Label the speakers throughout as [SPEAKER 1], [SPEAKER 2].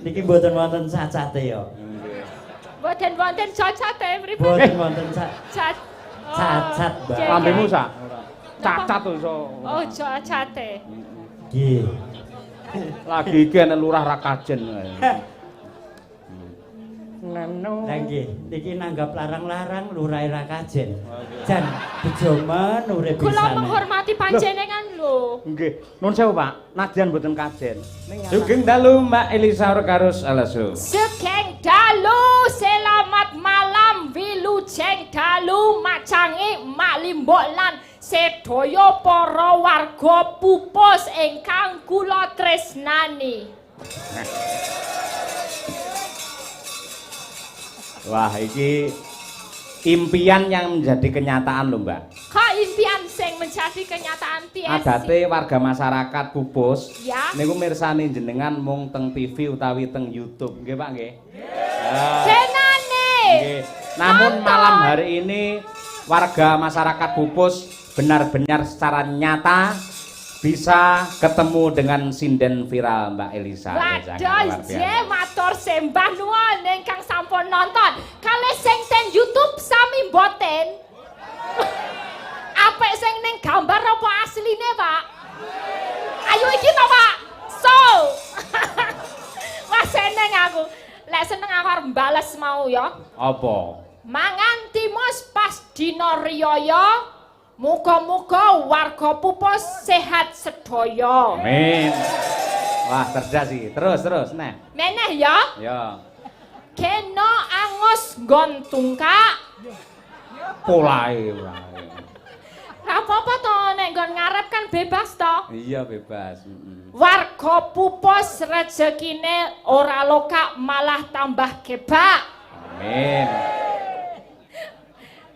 [SPEAKER 1] Niki mboten wonten cacate ya.
[SPEAKER 2] Mboten wonten cacate pripun?
[SPEAKER 1] Mboten wonten
[SPEAKER 2] Cacat.
[SPEAKER 1] Mbak.
[SPEAKER 3] Lambemu sak. Cacat to iso.
[SPEAKER 2] Oh, cacate.
[SPEAKER 1] Nggih.
[SPEAKER 3] Lagi iki ana lurah ra kajen. Neno.
[SPEAKER 1] Lah nggih, niki nanggap larang-larang lurahe ra kajen. Jan bejomen urip
[SPEAKER 2] Kula
[SPEAKER 1] pisan.
[SPEAKER 2] menghormati panjenengan lho.
[SPEAKER 3] Nggih. Nuwun sewu, Pak. Nadyan mboten kajen.
[SPEAKER 4] Sugeng dalu Mbak Elisa Orkarus Alasu.
[SPEAKER 2] Sugeng dalu, selamat malam wilujeng dalu macangi mak limbok lan sedaya para warga pupus ingkang kula tresnani.
[SPEAKER 4] Wah, iki impian yang menjadi kenyataan lho, Mbak.
[SPEAKER 2] Kok impian sing menjadi kenyataan piye?
[SPEAKER 4] Adate warga masyarakat Pupus
[SPEAKER 2] Ya.
[SPEAKER 4] niku mirsani jenengan mung teng TV utawi teng YouTube, nggih Pak nggih?
[SPEAKER 2] Senane.
[SPEAKER 4] Nggih. Namun malam hari ini warga masyarakat Pupus benar-benar secara nyata bisa ketemu dengan sinden viral Mbak Elisa.
[SPEAKER 2] Waduh, matur sembah nuwun ingkang sampun nonton. Kalih sing ten YouTube sami mboten. Apik sing ning gambar apa asline, Pak? Ayo iki to, Pak. So. Wah seneng aku. Lek seneng aku arep mbales mau ya.
[SPEAKER 4] Apa?
[SPEAKER 2] Mangan timus pas dina riyaya. Muga-muga warga Pupus sehat sedaya.
[SPEAKER 4] Amin. Wah, cerdas sih. Terus, nah.
[SPEAKER 2] Meneh ya.
[SPEAKER 4] Ya.
[SPEAKER 2] Kena angus nggon tungkak.
[SPEAKER 4] Polae.
[SPEAKER 2] Ra apa-apa to nek nggon ngarep kan bebas to.
[SPEAKER 4] Iya, bebas.
[SPEAKER 2] Warga Pupus rezekine ora lokak malah tambah kebak.
[SPEAKER 4] Amin.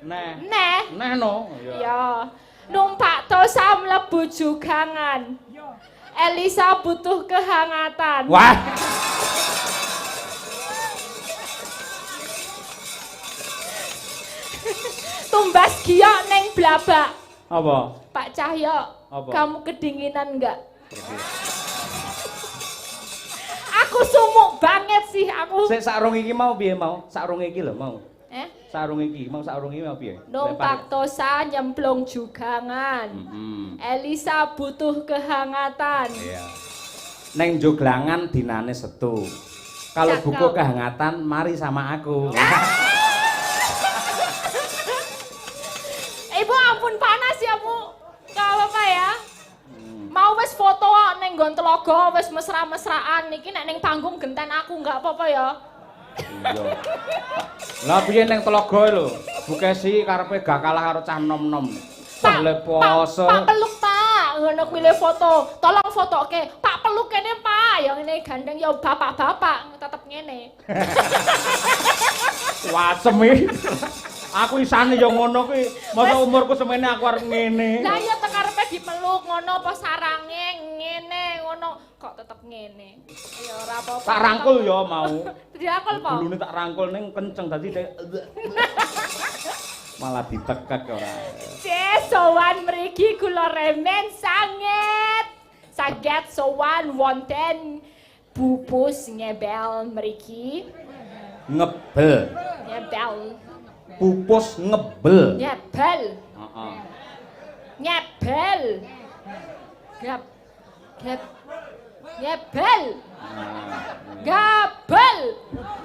[SPEAKER 4] Neh no.
[SPEAKER 2] Ya. Numpak tosa mlebu jugangan. Elisa butuh kehangatan.
[SPEAKER 4] Wah.
[SPEAKER 2] Tumbas giok neng blabak.
[SPEAKER 4] Apa?
[SPEAKER 2] Pak Cahyo,
[SPEAKER 4] Apa?
[SPEAKER 2] kamu kedinginan enggak? Aku sumuk banget sih aku.
[SPEAKER 4] Sik sarung iki mau piye mau? Sarung iki lho mau. Sarung iki mau piye?
[SPEAKER 2] Numpak tosa nyemplung jugangan. Elisa butuh kehangatan.
[SPEAKER 4] Iya. Neng joglangan dinane Setu. Kalau
[SPEAKER 2] Cakep.
[SPEAKER 4] buku kehangatan mari sama aku.
[SPEAKER 2] Ibu ampun panas ya Bu. Gak apa-apa ya. Mau wis foto neng nggon telaga wis mesra-mesraan niki nek ning panggung genten aku nggak apa-apa ya.
[SPEAKER 4] Iya. Lah piye ning telaga lho? Bukesi karepe gak kalah karo cah nom-nom. Pak poso.
[SPEAKER 2] Pak peluk Pak, ngono kuwi le foto. Tolong fotoke. Pak peluk kene Pak. Ya ngene gandeng ya bapak-bapak tetep ngene.
[SPEAKER 3] Wasem iki. Aku isane ya ngono kuwi. Masa umurku semene aku arep ngene.
[SPEAKER 2] Lah iya tek karepe dipeluk ngono apa sarange ngene ngono kok tetep ngene. Ya ora apa-apa.
[SPEAKER 3] Tak rangkul ya mau.
[SPEAKER 2] Dirangkul po.
[SPEAKER 3] Dulune tak rangkul ning kenceng dadi
[SPEAKER 4] Malah ditekek ora.
[SPEAKER 2] Sowan mriki kula remen sanget. Saged sowan wonten Pupus ngebel mriki.
[SPEAKER 4] Ngebel.
[SPEAKER 2] Ngebel.
[SPEAKER 4] Pupus ngebel.
[SPEAKER 2] Nyebel.
[SPEAKER 4] Heeh.
[SPEAKER 2] Nyebel. Gap. Gap. Nyebel. Gabel.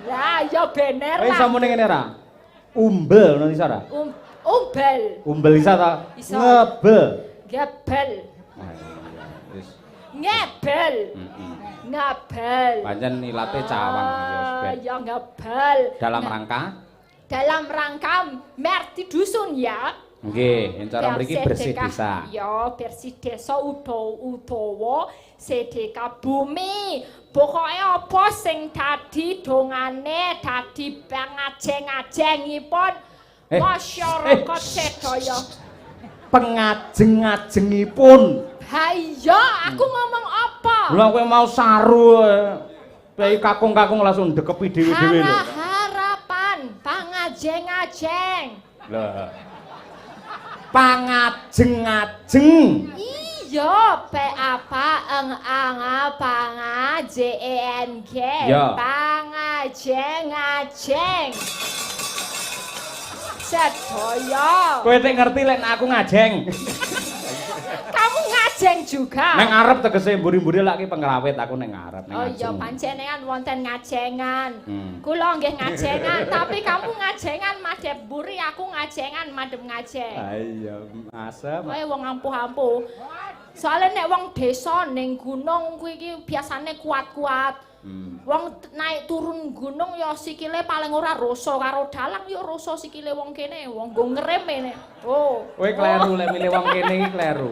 [SPEAKER 2] Lah ya bener
[SPEAKER 4] Wis
[SPEAKER 2] lah.
[SPEAKER 4] iso muni ngene ra? Umbel ngono iso ra?
[SPEAKER 2] Umbel.
[SPEAKER 4] Umbel iso ta?
[SPEAKER 2] Iso.
[SPEAKER 4] Ngebel.
[SPEAKER 2] Gabel.
[SPEAKER 4] Wis.
[SPEAKER 2] Ngebel. Ngabel.
[SPEAKER 4] Pancen ilate cawang ya.
[SPEAKER 2] Ya ngebel.
[SPEAKER 4] Dalam rangka
[SPEAKER 2] merti dusun ya.
[SPEAKER 4] nggih, cara mriki bersih desa.
[SPEAKER 2] Ya, bersih desa utawa sedekah bumi. Pokoke apa sing dadi dongane, dadi pangajeng-ajengipun masyarakat sedaya.
[SPEAKER 4] Pengajeng-ajengipun.
[SPEAKER 2] Ha iya, aku ngomong apa?
[SPEAKER 3] Lah kowe mau saru pei kakung-kakung langsung dekepi dhewe-dhewe lho.
[SPEAKER 2] Harapan pangajeng-ajeng.
[SPEAKER 4] Lah. Pangajeng-ajeng.
[SPEAKER 2] Yo, P apa eng anga panga JENG.
[SPEAKER 4] Yo.
[SPEAKER 2] Pangajeng ngajeng. Sedoyo.
[SPEAKER 4] Kowe tek ngerti lek aku ngajeng.
[SPEAKER 2] Kamu ngajeng juga.
[SPEAKER 4] Nang ngarep tegese mburi-mburi lek pengrawit aku ning ngarep ning
[SPEAKER 2] Oh iya,
[SPEAKER 4] ngajeng.
[SPEAKER 2] panjenengan wonten ngajengan.
[SPEAKER 4] Hmm.
[SPEAKER 2] Kula nggih ngajengan, tapi kamu ngajengan madhep buri, aku ngajengan madhep ngajeng.
[SPEAKER 4] Iya, asem.
[SPEAKER 2] Kowe wong ampuh-ampuh. Soale nek wong desa ning gunung kuwi iki biasane kuat-kuat. Wong naik turun gunung ya sikile paling ora rasa karo dalang ya rasa sikile wong kene, wong nggo ngerem kene. Oh.
[SPEAKER 4] Kowe kleru lek milih wong kene iki kleru.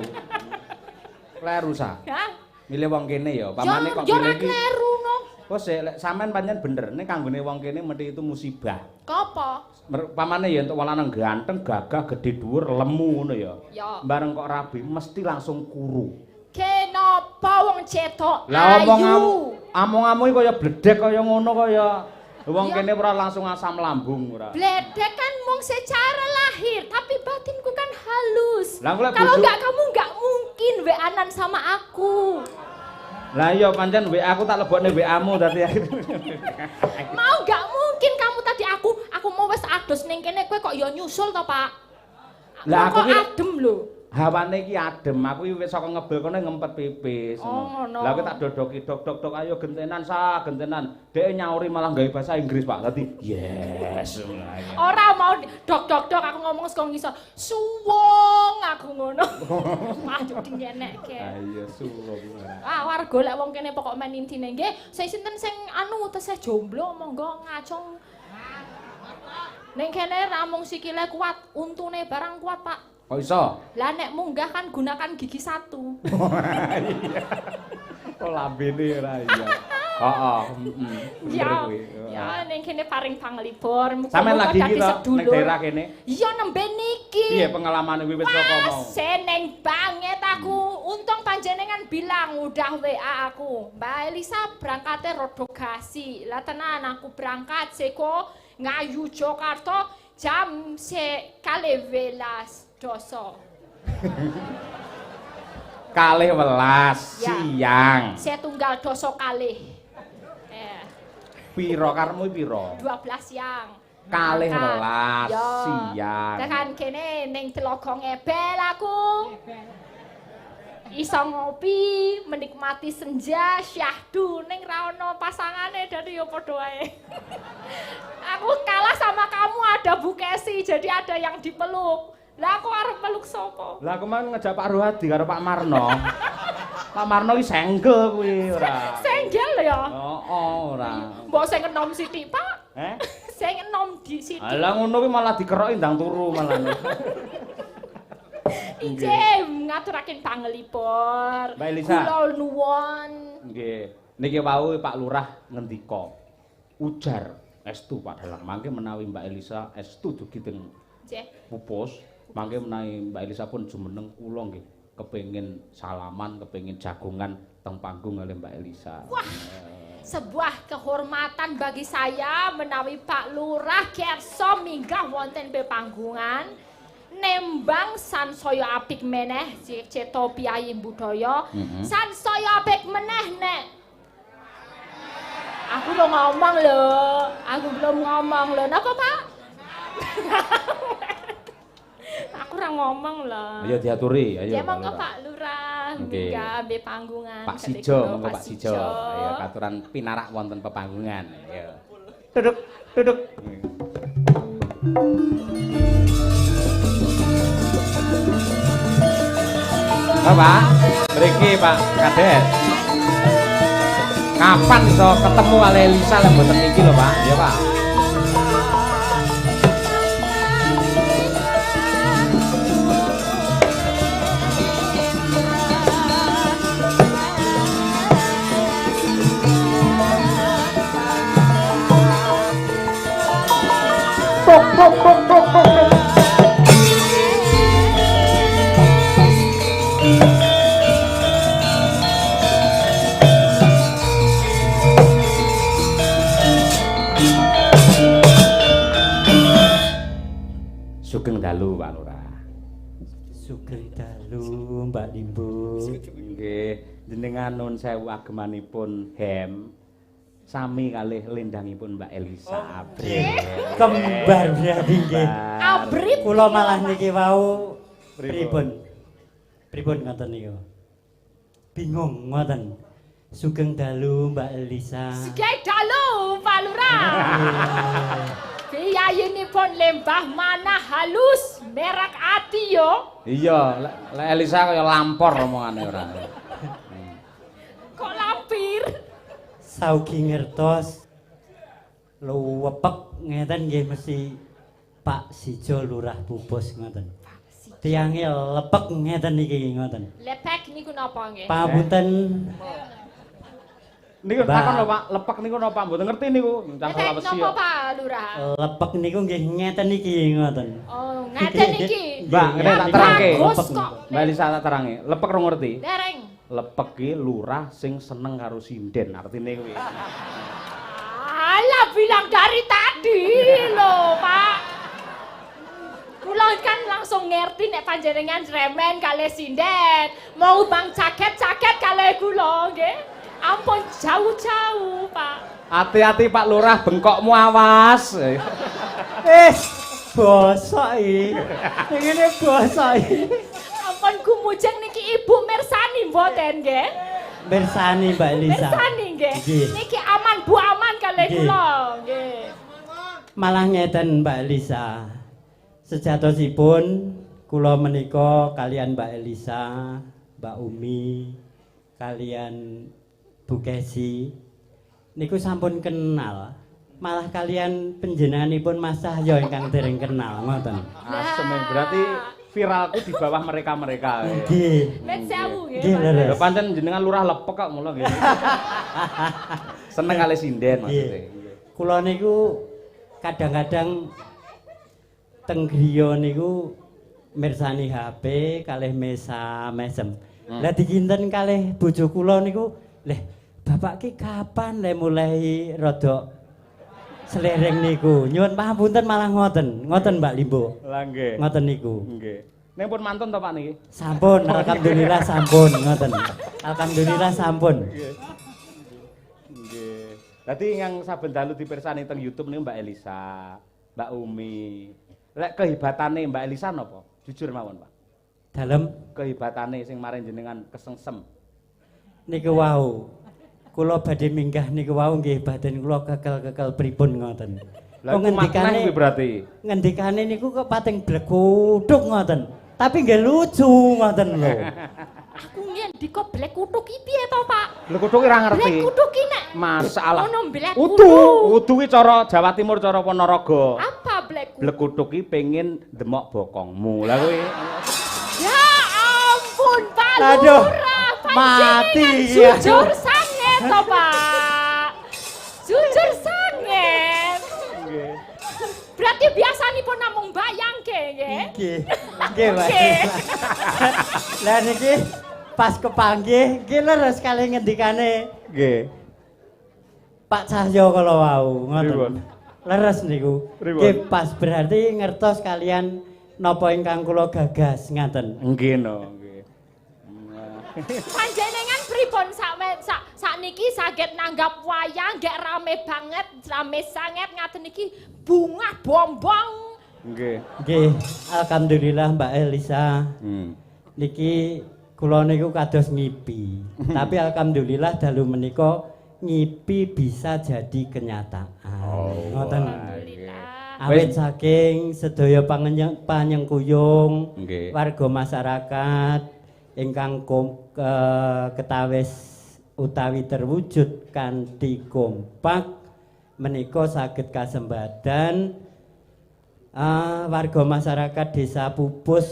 [SPEAKER 4] Kleru sa.
[SPEAKER 2] Hah?
[SPEAKER 4] Milih wong kene ya, pamane kok
[SPEAKER 2] Yo ora
[SPEAKER 4] milih iki.
[SPEAKER 2] kleru no.
[SPEAKER 4] Kok sik lek sampean pancen bener, nek kanggone wong kene mesti itu musibah.
[SPEAKER 2] Kopo?
[SPEAKER 4] Pamane ya entuk wong lanang ganteng, gagah, gedhe dhuwur, lemu ngono ya.
[SPEAKER 2] Ya.
[SPEAKER 4] Bareng kok rabi mesti langsung kuru.
[SPEAKER 2] Kenapa wong cetok
[SPEAKER 4] Lah
[SPEAKER 2] ayu?
[SPEAKER 4] omong-omong iki kaya bledek kaya ngono kaya wong
[SPEAKER 2] Ya.
[SPEAKER 4] kene ora langsung asam lambung ora.
[SPEAKER 2] Bledek kan mung secara lahir, tapi batinku kan halus.
[SPEAKER 4] Lah, aku lek
[SPEAKER 2] Kalau
[SPEAKER 4] bojo-
[SPEAKER 2] enggak kamu enggak mungkin WA-an sama aku.
[SPEAKER 4] Lah iya pancen WA aku tak lebokne WA-mu dadi.
[SPEAKER 2] Mau enggak mungkin kamu tadi aku mau wis adus ning kene kowe kok ya nyusul to, Pak.
[SPEAKER 4] Lah,
[SPEAKER 2] Kok
[SPEAKER 4] aku ki-
[SPEAKER 2] adem lho.
[SPEAKER 4] Hawane iki adem, aku iki wis saka ngebel kono ngempet pipis.
[SPEAKER 2] Oh, ngono.
[SPEAKER 4] Lah aku tak dodoki dok ayo gentenan sa, gentenan. Dhek nyauri malah gawe bahasa Inggris, Pak. Dadi yes.
[SPEAKER 2] Ora mau dok aku ngomong saka ngisor. Suwung aku ngono. Aduh dinyenekke.
[SPEAKER 4] Ayo suwung.
[SPEAKER 2] Ah, warga lek wong kene pokok men intine nggih, sing sinten sing anu tesih jomblo monggo ngacung. Ning kene ra mung sikile kuat, untune barang kuat, Pak.
[SPEAKER 4] Kok iso?
[SPEAKER 2] Lah nek munggah kan gunakan gigi satu.
[SPEAKER 4] Kok lambene ora iya. Heeh,
[SPEAKER 2] Ya, ya ning kene paring panglipur.
[SPEAKER 4] Sampeyan lagi iki
[SPEAKER 2] dadi
[SPEAKER 4] to ning
[SPEAKER 2] sedulur.
[SPEAKER 4] daerah kene.
[SPEAKER 2] Iya nembe niki.
[SPEAKER 4] Piye pengalamane wiwit saka mau?
[SPEAKER 2] Seneng banget aku. Untung panjenengan bilang udah WA aku. Mbak Elisa berangkatnya rodo gasi. Lah tenan aku berangkat seko Ngayu Jakarta jam sekali welas doso.
[SPEAKER 4] Kalih welas
[SPEAKER 2] Ya.
[SPEAKER 4] siang.
[SPEAKER 2] Setunggal doso kalih.
[SPEAKER 4] Piro karmu piro?
[SPEAKER 2] 12 siang.
[SPEAKER 4] Kalih
[SPEAKER 2] Berangkat.
[SPEAKER 4] welas
[SPEAKER 2] Yo.
[SPEAKER 4] siang.
[SPEAKER 2] Tekan kene ning Telaga Ngebel aku. Iso ngopi, menikmati senja, syahdu ning ra ono pasangane dadi yo padha wae. Aku kalah sama kamu ada Bu Kesi, jadi ada yang dipeluk. Lah aku arep peluk sapa?
[SPEAKER 4] Lah kemarin ngejak Pak Ruhadi karo Pak Marno. Pak Marno iki senggel kuwi ora.
[SPEAKER 2] Senggel ya.
[SPEAKER 4] Oh, ora.
[SPEAKER 2] Mbok sing enom sithik, Pak.
[SPEAKER 4] Eh?
[SPEAKER 2] Sing enom di sithik.
[SPEAKER 4] Alah ngono kuwi malah dikeroki ndang turu malah.
[SPEAKER 2] Injem ngaturaken panglipur.
[SPEAKER 4] Mbak Elisa.
[SPEAKER 2] Kula nuwun.
[SPEAKER 4] Nggih. Niki wau Pak Lurah ngendika. Ujar estu Pak Dalang. Mangke menawi Mbak Elisa estu dugi teng
[SPEAKER 2] Nggih.
[SPEAKER 4] pupus, mangke menawi Mbak Elisa pun jumeneng kula nggih kepengin salaman, kepengin jagongan teng panggung oleh Mbak Elisa.
[SPEAKER 2] Wah, sebuah kehormatan bagi saya menawi Pak Lurah kersa minggah wonten pepanggungan nembang sansaya apik meneh ceta piyayi budaya. Sansaya apik meneh nek aku belum ngomong lho. Aku belum ngomong lho. Napa, Pak? Aku ora ngomong lho.
[SPEAKER 4] Ayo diaturi, ayo.
[SPEAKER 2] Ya monggo Pak Lurah,
[SPEAKER 4] Nggih.
[SPEAKER 2] minggah mbe panggungan.
[SPEAKER 4] Pak
[SPEAKER 2] Ketika
[SPEAKER 4] Sijo,
[SPEAKER 2] kula
[SPEAKER 4] monggo Pak Sijo. Ayo katuran pinarak wonten pepanggungan. Ayo. Duduk, duduk. Bapak, mriki Pak Kades. Kapan iso ketemu kali Elisa lek mboten niki lho, Pak? Ya, Pak.
[SPEAKER 3] Sugeng dalu Pak Lurah.
[SPEAKER 1] Sugeng dalu Mbak Limbo.
[SPEAKER 4] Nggih, jenengan nuwun sewu agemanipun Hem. Sami kalih lendangipun Mbak Elisa.
[SPEAKER 1] Kembar berarti nggih.
[SPEAKER 2] Abrip.
[SPEAKER 1] Kula malah niki wau pripun? Pripun ngoten niku? Bingung ngoten. Sugeng dalu Mbak Elisa.
[SPEAKER 2] Sugeng dalu Pak Lurah. Biyayinipun lembah mana halus merak ati yo.
[SPEAKER 4] Iya, lek Elisa kaya lampor omongane ora.
[SPEAKER 2] Kok lampir?
[SPEAKER 1] Saugi ngertos luwepek ngeten nggih mesti Pak Sijo Lurah Pupus ngoten. Tiange lepek ngeten niki ngoten.
[SPEAKER 2] Lepek niku napa nggih?
[SPEAKER 1] Pamunten
[SPEAKER 4] Niku takon lho Pak, lepek niku napa mboten ngerti niku.
[SPEAKER 2] Lepek napa Pak Lurah?
[SPEAKER 1] lepek niku nggih ngeten niki ngoten.
[SPEAKER 2] Oh, ngeten iki.
[SPEAKER 4] Mbak, ngene tak terangke.
[SPEAKER 2] Bagus kok.
[SPEAKER 4] Mbak Elisa tak terangi. Lepek ora ngerti.
[SPEAKER 2] Dereng.
[SPEAKER 4] Lepek ki lurah sing seneng karo sinden artine kuwi.
[SPEAKER 2] Alah bilang dari tadi loh Pak. Kula kan langsung ngerti nek panjenengan remen kalih sinden. Mau bang caket-caket kalih kula nggih. Ampun jauh-jauh Pak.
[SPEAKER 4] Hati-hati Pak Lurah, bengkokmu awas.
[SPEAKER 1] Bosok iki. Ngene bosok iki.
[SPEAKER 2] Ampun kumujeng niki Ibu mirsani mboten nggih?
[SPEAKER 1] Mirsani Mbak Elisa.
[SPEAKER 2] Mirsani nggih.
[SPEAKER 1] Nggih.
[SPEAKER 2] Niki aman Bu aman kalih
[SPEAKER 1] Nggih.
[SPEAKER 2] kula nggih.
[SPEAKER 1] Malah ngeten Mbak Elisa. Sejatosipun kula menika kalian Mbak Elisa, Mbak Umi, kalian Bu Kesi niku sampun kenal. Malah kalian panjenenganipun Mas Cahyo ingkang dereng kenal ngoten.
[SPEAKER 4] Asem berarti viralku di bawah mereka-mereka.
[SPEAKER 1] Nggih.
[SPEAKER 2] Met sewu nggih.
[SPEAKER 1] Nggih,
[SPEAKER 2] Pak.
[SPEAKER 1] leres.
[SPEAKER 4] Lho pancen jenengan lurah lepek kok mula nggih. Seneng kali sinden maksudnya.
[SPEAKER 1] Kula niku kadang-kadang teng griya niku mirsani HP kalih mesem. Lah dikinten kalih bojo kula niku, "Leh, Bapak ki kapan le mulai rada selereng niku?" Nyuwun pamunten malah ngoten. Ngoten Mbak Limbo.
[SPEAKER 4] Lah nggih.
[SPEAKER 1] Ngoten niku.
[SPEAKER 4] Nggih. Ning pun mantun to Pak niki?
[SPEAKER 1] Sampun, alhamdulillah sampun ngoten. Alhamdulillah sampun.
[SPEAKER 4] Nggih. Dadi yang saben dalu dipirsani teng YouTube niku Mbak Elisa, Mbak Umi. Lek kehebatane Mbak Elisa napa? Jujur mawon, Pak.
[SPEAKER 1] Dalem
[SPEAKER 4] Kehebatane sing maring jenengan kesengsem.
[SPEAKER 1] niku wau. Kula badhe minggah niku wau nggih badan kula kekel-kekel pripun ngoten.
[SPEAKER 4] Lah iku maknane kuwi berarti.
[SPEAKER 1] Ngendikane niku kok pating blekuthuk ngoten. Tapi nggih lucu ngoten lho.
[SPEAKER 2] Aku ngen diko blek kutuk iki piye to, Pak?
[SPEAKER 4] Lho kudu ora ngerti.
[SPEAKER 2] Blek kutuk ki nek
[SPEAKER 4] Masalah.
[SPEAKER 2] ono blek
[SPEAKER 4] Udu,
[SPEAKER 2] kutuk.
[SPEAKER 4] udu ki cara Jawa Timur cara Ponorogo.
[SPEAKER 2] Apa blek kutuk?
[SPEAKER 4] Blekuthuk ki pengin demok bokongmu. Lah kuwi
[SPEAKER 2] Ya ampun, Pak
[SPEAKER 1] Aduh,
[SPEAKER 2] Lurah.
[SPEAKER 1] mati
[SPEAKER 2] Panjenengan
[SPEAKER 1] ya.
[SPEAKER 2] Jujur sanget to, Pak. Jujur sanget.
[SPEAKER 4] nggih.
[SPEAKER 2] Berarti biasanipun namung bayangke nggih.
[SPEAKER 1] Nggih. Nggih, Pak.
[SPEAKER 2] Nggih.
[SPEAKER 1] Lah niki pas kepanggih nggih leres kali ngendikane
[SPEAKER 4] Nggih.
[SPEAKER 1] Pak Cahyo kala wau
[SPEAKER 4] Pripun?
[SPEAKER 1] ngoten. Leres niku.
[SPEAKER 4] Pripun?
[SPEAKER 1] Nggih pas berarti ngertos kalian napa ingkang kula gagas ngaten.
[SPEAKER 4] Nggih no, nggih.
[SPEAKER 2] Panjenengan pripun sakniki saged nanggap wayang gek rame banget, rame sanget ngaten iki bunga bombong.
[SPEAKER 4] Nggih.
[SPEAKER 1] Nggih, alhamdulillah Mbak Elisa. Niki kula niku kados ngipi. Tapi alhamdulillah dalu menika ngipi bisa jadi kenyataan. Ngoten.
[SPEAKER 2] Alhamdulillah.
[SPEAKER 1] Awit saking sedaya panyengkuyung
[SPEAKER 4] Nggih.
[SPEAKER 1] warga masyarakat ingkang ketawis utawi terwujud kanthi kompak menika saged kasembadan warga masyarakat Desa Pupus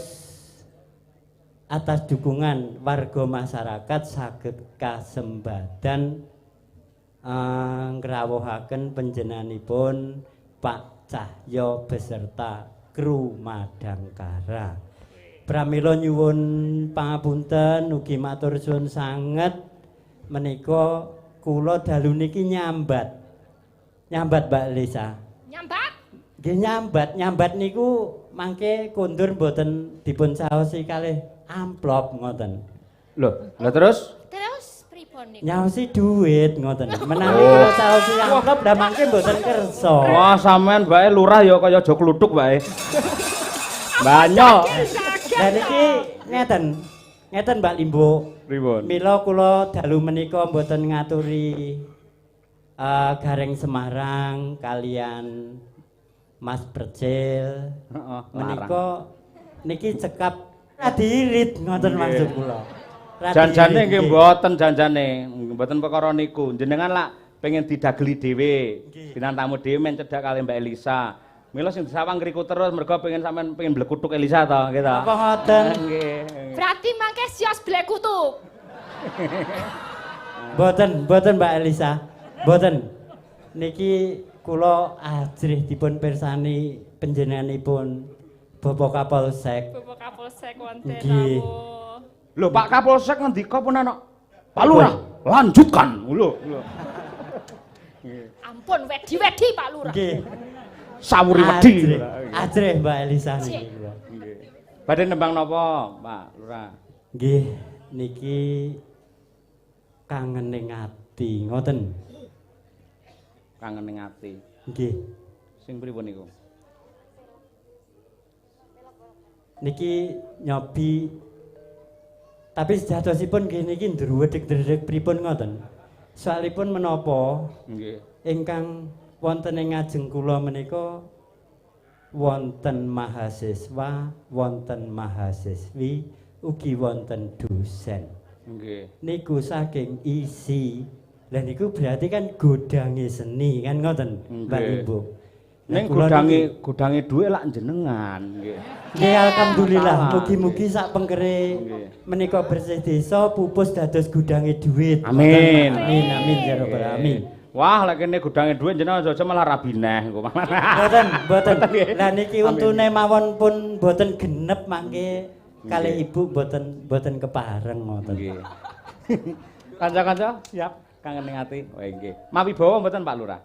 [SPEAKER 1] atas dukungan warga masyarakat saged kasembadan ngrawuhaken panjenenganipun Pak Cahyo beserta kru Madangkara. Pramila nyuwun pangapunten ugi matur suwun sanget menika kula dalu niki nyambat. Nyambat Mbak Lisa.
[SPEAKER 2] Nyambat?
[SPEAKER 1] Nggih nyambat niku mangke kondur mboten dipun caosi kalih amplop ngoten.
[SPEAKER 4] Loh, lah terus?
[SPEAKER 2] Terus pripun niku?
[SPEAKER 1] Nyaosi duit ngoten. Menawi kula caosi amplop lah mangke mboten kersa.
[SPEAKER 4] Wah, sampean bae lurah ya kaya aja kluthuk bae. Banyak.
[SPEAKER 1] Lah niki ngeten. Ngeten Mbak Limbo.
[SPEAKER 4] Pripun?
[SPEAKER 1] Mila kula dalu menika mboten ngaturi Gareng Semarang kalian Mas Percil.
[SPEAKER 4] Heeh,
[SPEAKER 1] Menika niki cekap radirit ngoten maksud kula.
[SPEAKER 4] Janjane nggih mboten janjane, mboten perkara niku. Jenengan lak pengen didageli dhewe. Bintang tamu dhewe men cedhak kali Mbak Elisa. Mila sing disawang ngriku terus mergo pengen sampean pengen blekutuk Elisa to, gitu.
[SPEAKER 1] Apa ngoten?
[SPEAKER 4] Nggih.
[SPEAKER 2] Berarti mangke sios blekutuk.
[SPEAKER 1] Mboten Mbak Elisa. Mboten. Niki kula ajrih dipun pirsani panjenenganipun Bapak Kapolsek.
[SPEAKER 2] Bapak Kapolsek wonten
[SPEAKER 1] Nggih.
[SPEAKER 2] rawuh.
[SPEAKER 4] Lho Pak Kapolsek ngendika pun ana. Pak Lurah, lanjutkan. Lho.
[SPEAKER 2] Ampun wedi-wedi Pak Lurah.
[SPEAKER 1] Nggih.
[SPEAKER 4] Sawuri wedi.
[SPEAKER 1] Ajrih Mbak Elisa niki
[SPEAKER 2] Cik.
[SPEAKER 1] kula.
[SPEAKER 4] Nggih. Badhe nembang napa, Pak Lurah?
[SPEAKER 1] Nggih, niki kangen ning ati, ngoten.
[SPEAKER 4] Kangen ning ati.
[SPEAKER 1] Nggih.
[SPEAKER 4] Sing pripun niku?
[SPEAKER 1] Niki nyobi tapi sejatosipun nggih niki ndruwedeg-dredeg pripun ngoten. Soalipun menapa
[SPEAKER 4] Nggih.
[SPEAKER 1] ingkang wonten ing ngajeng kula menika wonten mahasiswa, wonten mahasiswi, ugi wonten dosen.
[SPEAKER 4] Nggih.
[SPEAKER 1] Niku saking isi. Lah niku berarti kan godange seni kan ngoten, Mbak
[SPEAKER 4] Nggih.
[SPEAKER 1] Ibu.
[SPEAKER 4] Ning
[SPEAKER 1] Kula
[SPEAKER 4] gudange dhuwit lak jenengan, nggih.
[SPEAKER 1] nggih alhamdulillah,
[SPEAKER 4] Salah.
[SPEAKER 1] mugi-mugi sak pengkere
[SPEAKER 4] Nggih.
[SPEAKER 1] menika bersih desa pupus dados gudange dhuwit.
[SPEAKER 4] Amin.
[SPEAKER 1] Amin ya rabbal alamin.
[SPEAKER 4] Wah, lek kene gudange dhuwit jenengan aja malah rabi neh engko.
[SPEAKER 1] Mboten.
[SPEAKER 4] nggih.
[SPEAKER 1] Lah niki
[SPEAKER 4] Amin.
[SPEAKER 1] untune mawon pun mboten genep mangke kalih Ibu mboten kepareng ngoten.
[SPEAKER 4] Nggih. Kanca-kanca, siap kangen ning ati. Wah, nggih. Mawibawa mboten Pak Lurah?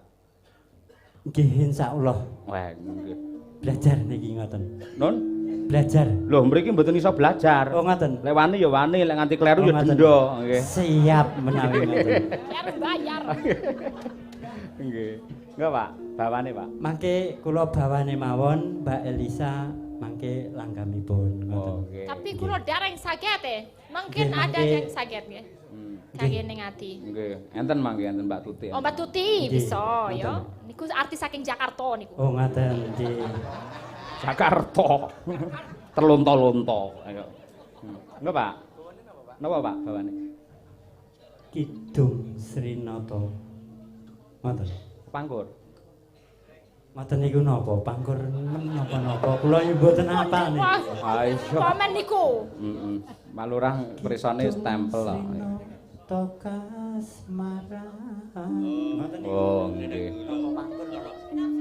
[SPEAKER 1] Nggih insyaallah
[SPEAKER 4] Wah, nggih.
[SPEAKER 1] belajar niki ngoten.
[SPEAKER 4] Nun,
[SPEAKER 1] Belajar.
[SPEAKER 4] lho mriki mboten iso belajar.
[SPEAKER 1] Oh ngoten.
[SPEAKER 4] Lek wani ya wani, lek nganti kleru
[SPEAKER 1] Oh,
[SPEAKER 4] ya
[SPEAKER 1] ngoten.
[SPEAKER 4] denda, nggih.
[SPEAKER 1] Siap menawi ngoten.
[SPEAKER 2] Biar bayar.
[SPEAKER 4] Nggih. Enggak, Pak. Bawane, Pak.
[SPEAKER 1] Mangke kula bawane mawon Mbak Elisa mangke langgamipun ngoten.
[SPEAKER 4] Oh, nggih.
[SPEAKER 2] Tapi kula dereng saged Mungkin
[SPEAKER 1] Nggih,
[SPEAKER 2] ada
[SPEAKER 1] mangke.
[SPEAKER 2] yang saged nggih.
[SPEAKER 4] Hmm.
[SPEAKER 2] Kangge ning ati.
[SPEAKER 4] Nggih. Enten mangke enten Mbak Tuti.
[SPEAKER 2] Oh Mbak Tuti
[SPEAKER 1] Nggih,
[SPEAKER 2] bisa
[SPEAKER 1] ngoten.
[SPEAKER 2] ya. Niku artis saking Jakarta niku.
[SPEAKER 1] Oh ngoten nggih.
[SPEAKER 4] Jakarta. Terlonto-lonto. Ayo. Enggak, Pak. Napa, Pak, bawane?
[SPEAKER 1] Kidung Srinata. Ngoten.
[SPEAKER 4] Pangkur.
[SPEAKER 1] Ngoten niku napa? Pangkur napa-napa. Kula mboten apal nih.
[SPEAKER 4] Ah, iso.
[SPEAKER 2] Komen niku.
[SPEAKER 4] Heeh. Pak Lurah perisane stempel lah.
[SPEAKER 1] Tokas marang. Ngoten niku.
[SPEAKER 4] Oh, nggih.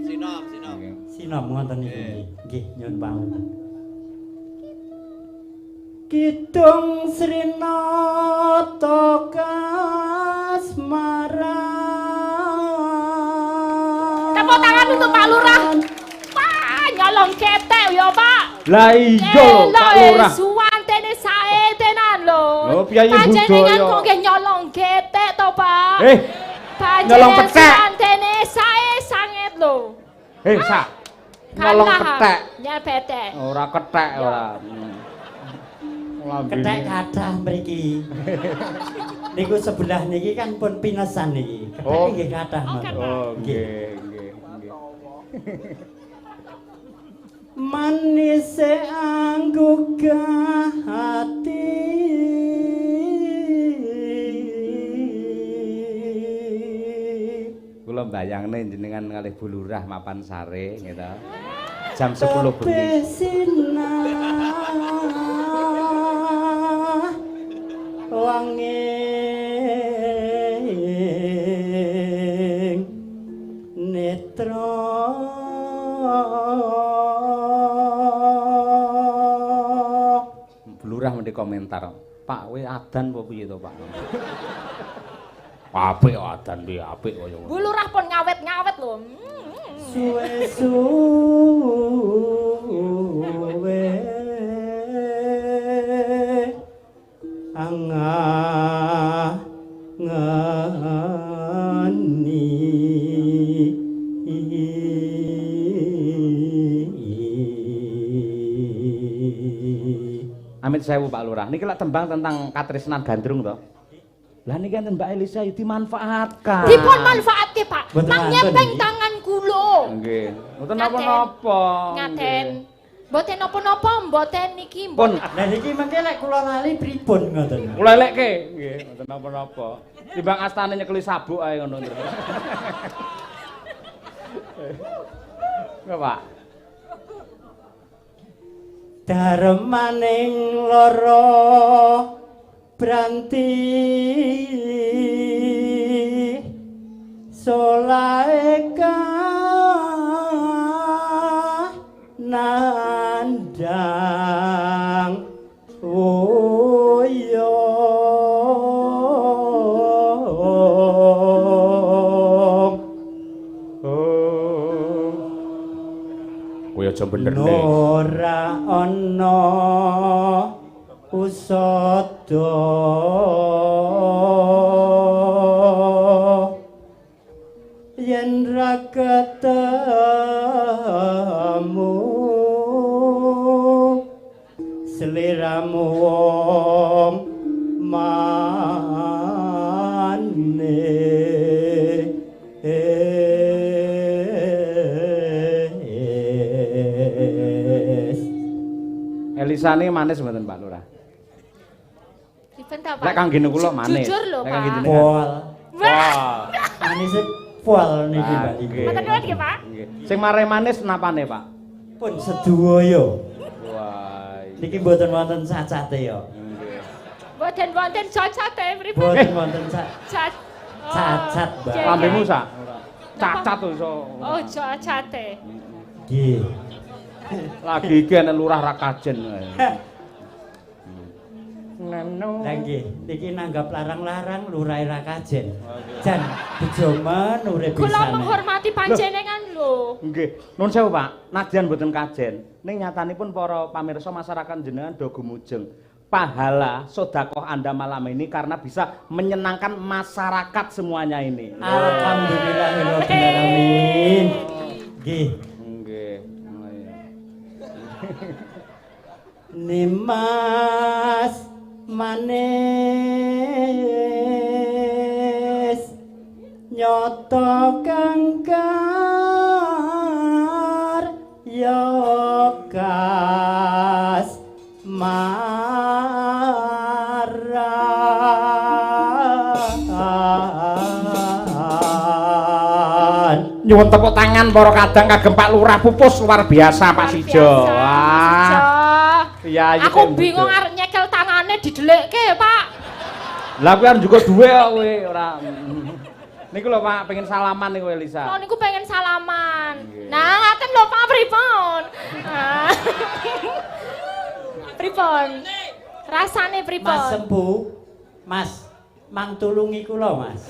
[SPEAKER 5] Sinom.
[SPEAKER 4] Nggih.
[SPEAKER 1] Sinom ngoten niku nggih. Nggih, nyuwun panggung. Kidung Srinata kasmaran.
[SPEAKER 2] Tepuk tangan untuk Pak Lurah. Wah, nyolong ketek ya, Pak.
[SPEAKER 4] Lah iya lho, Pak Lurah.
[SPEAKER 2] Suwantene sae tenan lho.
[SPEAKER 4] Lho, piyayi
[SPEAKER 2] Panjenengan
[SPEAKER 4] budaya.
[SPEAKER 2] kok nggih nyolong ketek to, Pak?
[SPEAKER 4] Eh, nyolong
[SPEAKER 2] Panjenengan
[SPEAKER 4] petek.
[SPEAKER 2] suwantene sae sanget lho.
[SPEAKER 4] Sak. Nyolong
[SPEAKER 2] Kalah,
[SPEAKER 4] petek.
[SPEAKER 2] Nyel petek.
[SPEAKER 4] Ora ketek ora.
[SPEAKER 1] Ketek kathah mriki. Niku sebelah niki kan pun pinesan niki. Ketek
[SPEAKER 4] Oh.
[SPEAKER 1] nggih kathah.
[SPEAKER 2] Oh,
[SPEAKER 1] ngoten.
[SPEAKER 2] kathah.
[SPEAKER 4] Oh, nggih, nggih, nggih.
[SPEAKER 1] Manis anggugah hati.
[SPEAKER 4] Kula mbayangne jenengan kalih Bu Lurah mapan sare gitu. Jam 10 bengi.
[SPEAKER 1] Wanging netra
[SPEAKER 4] Bu Lurah mesti komentar. Pak, kowe adan apa piye to, Pak? Apik adan piye apik kaya ngono.
[SPEAKER 2] Bu Lurah pun ngawet-ngawet lho.
[SPEAKER 1] suwe-suwe
[SPEAKER 4] Pamit sewu Pak Lurah. Niki lak tembang tentang katresnan gandrung to. Lah niki enten Mbak Elisa ya dimanfaatkan.
[SPEAKER 2] Dipun manfaatke, Pak.
[SPEAKER 1] Mboten
[SPEAKER 2] Mangyepeng
[SPEAKER 1] wonten,
[SPEAKER 2] tangan kula.
[SPEAKER 4] Nggih. Mboten napa-napa.
[SPEAKER 2] Ngaten. Mboten napa-napa, mboten niki
[SPEAKER 4] Pun
[SPEAKER 1] Lah niki mengke lek kula lali pripun ngoten.
[SPEAKER 4] kula elekke. Nggih, mboten napa-napa. Timbang astane nyekeli sabuk ae ngono. Nggih, Pak.
[SPEAKER 1] Darmaning lara branti solaeka nandang uyo
[SPEAKER 4] Kowe aja bener nih.
[SPEAKER 1] ora ana usada yen ra ketemu seliramu wong manis.
[SPEAKER 4] Elisane manis mboten Pak Lurah.
[SPEAKER 2] Pripun ta, Pak?
[SPEAKER 4] Lek kanggene kula manis.
[SPEAKER 2] Jujur lho,
[SPEAKER 4] Lek
[SPEAKER 2] Pak.
[SPEAKER 4] kangge jenengan.
[SPEAKER 1] Pol.
[SPEAKER 2] Wah,
[SPEAKER 1] Manis pol niki Mbak Ibu.
[SPEAKER 4] Nggih.
[SPEAKER 2] mboten nuwun nggih, Pak.
[SPEAKER 4] Nggih. Sing mare manis napane, Pak?
[SPEAKER 1] Pun sedaya.
[SPEAKER 4] Wah.
[SPEAKER 1] Niki mboten wonten cacate ya.
[SPEAKER 4] Nggih.
[SPEAKER 2] Mboten wonten cacate pripun?
[SPEAKER 1] Mboten wonten
[SPEAKER 2] Cat. Oh,
[SPEAKER 1] Cacat, Mbak.
[SPEAKER 2] iya, iya.
[SPEAKER 4] Lambemu sak? Cacat to iso.
[SPEAKER 2] Oh, cacate.
[SPEAKER 1] Nggih.
[SPEAKER 4] Lagi iki ana lurah ra kajen. Neno.
[SPEAKER 1] Lah nggih, niki nanggap larang-larang lurahe ra kajen. Jan bejomen urip
[SPEAKER 2] Kula
[SPEAKER 1] pisane.
[SPEAKER 2] menghormati panjenengan lho.
[SPEAKER 4] Nggih, nuwun sewu Pak. Nadyan mboten kajen. Ning nyatanipun para pamirsa masyarakat jenengan do gumujeng. Pahala sedekah Anda malam ini karena bisa menyenangkan masyarakat semuanya ini.
[SPEAKER 1] Alhamdulillahirabbil alamin. Nggih.
[SPEAKER 4] Nggih. Oh, iya.
[SPEAKER 1] Nimas manis nyoto kangkar yokas maran.
[SPEAKER 4] Nyuwun tepuk tangan para kadang kagem Pak Lurah Pupus luar biasa Pak
[SPEAKER 2] Luar
[SPEAKER 4] Sijo.
[SPEAKER 2] biasa, Pak
[SPEAKER 4] Wah.
[SPEAKER 2] Sijo.
[SPEAKER 4] Iya, iya.
[SPEAKER 2] Aku bingung arep nyekel tangane didelekke, Pak.
[SPEAKER 4] Lah kuwi juga duwe kok kowe ora. Niku lho Pak, pengen salaman niku Elisa.
[SPEAKER 2] Oh, niku pengen salaman.
[SPEAKER 4] Nggih.
[SPEAKER 2] Nah, ngaten lho Pak pripun? Ah. Pripun? Rasane pripun?
[SPEAKER 1] Mas Sempu, Mas, mang tulungi kula, Mas.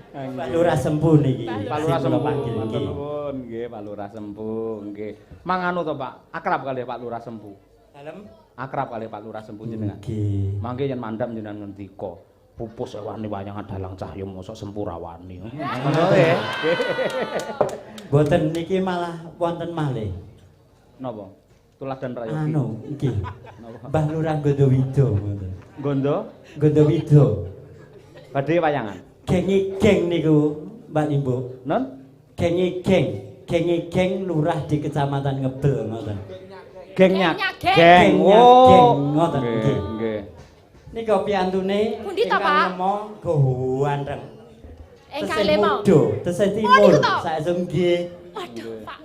[SPEAKER 1] Pak Lurah Sempu niki.
[SPEAKER 4] Pak Lurah
[SPEAKER 1] Sing kula
[SPEAKER 4] Sempu.
[SPEAKER 1] panggil
[SPEAKER 4] Matur
[SPEAKER 1] niki.
[SPEAKER 4] nuwun, nggih Pak Lurah Sempu, nggih. Manganu to Pak, akrab kali Pak Lurah Sempu.
[SPEAKER 1] Dalem.
[SPEAKER 4] Akrab kali Pak Lurah Sempu jenengan.
[SPEAKER 1] Nggih.
[SPEAKER 4] Mangke yen mandhap jenengan ngendika, pupus wani wayangan dalang cahya mosok Sempu rawani. Ngono nggih.
[SPEAKER 1] Boten niki malah wonten malih.
[SPEAKER 4] Napa? Tuladan prayogi.
[SPEAKER 1] Anu, nggih.
[SPEAKER 4] Napa?
[SPEAKER 1] Mbah Lurah Gondowido ngoten.
[SPEAKER 4] Gondo
[SPEAKER 1] Gondowido.
[SPEAKER 4] badhe wayangan.
[SPEAKER 1] Geng niku, Mbak Ibu.
[SPEAKER 4] Non?
[SPEAKER 1] Geng lurah di Kecamatan Ngebel ngoten.
[SPEAKER 4] Gengnya.
[SPEAKER 2] Geng.
[SPEAKER 4] Geng.
[SPEAKER 1] Gengnya,
[SPEAKER 4] Oh.
[SPEAKER 1] geng, ngoten,
[SPEAKER 4] Nggih,
[SPEAKER 1] nggih.
[SPEAKER 4] nggih.
[SPEAKER 1] Nika piyantune
[SPEAKER 2] Pundi ta, Pak?
[SPEAKER 1] nemo gohuandreng.
[SPEAKER 2] Engkang lemo.
[SPEAKER 1] Tesih
[SPEAKER 2] Oh, niku
[SPEAKER 1] timur,
[SPEAKER 2] to?
[SPEAKER 1] saesuk nggih.
[SPEAKER 2] Waduh, Pak.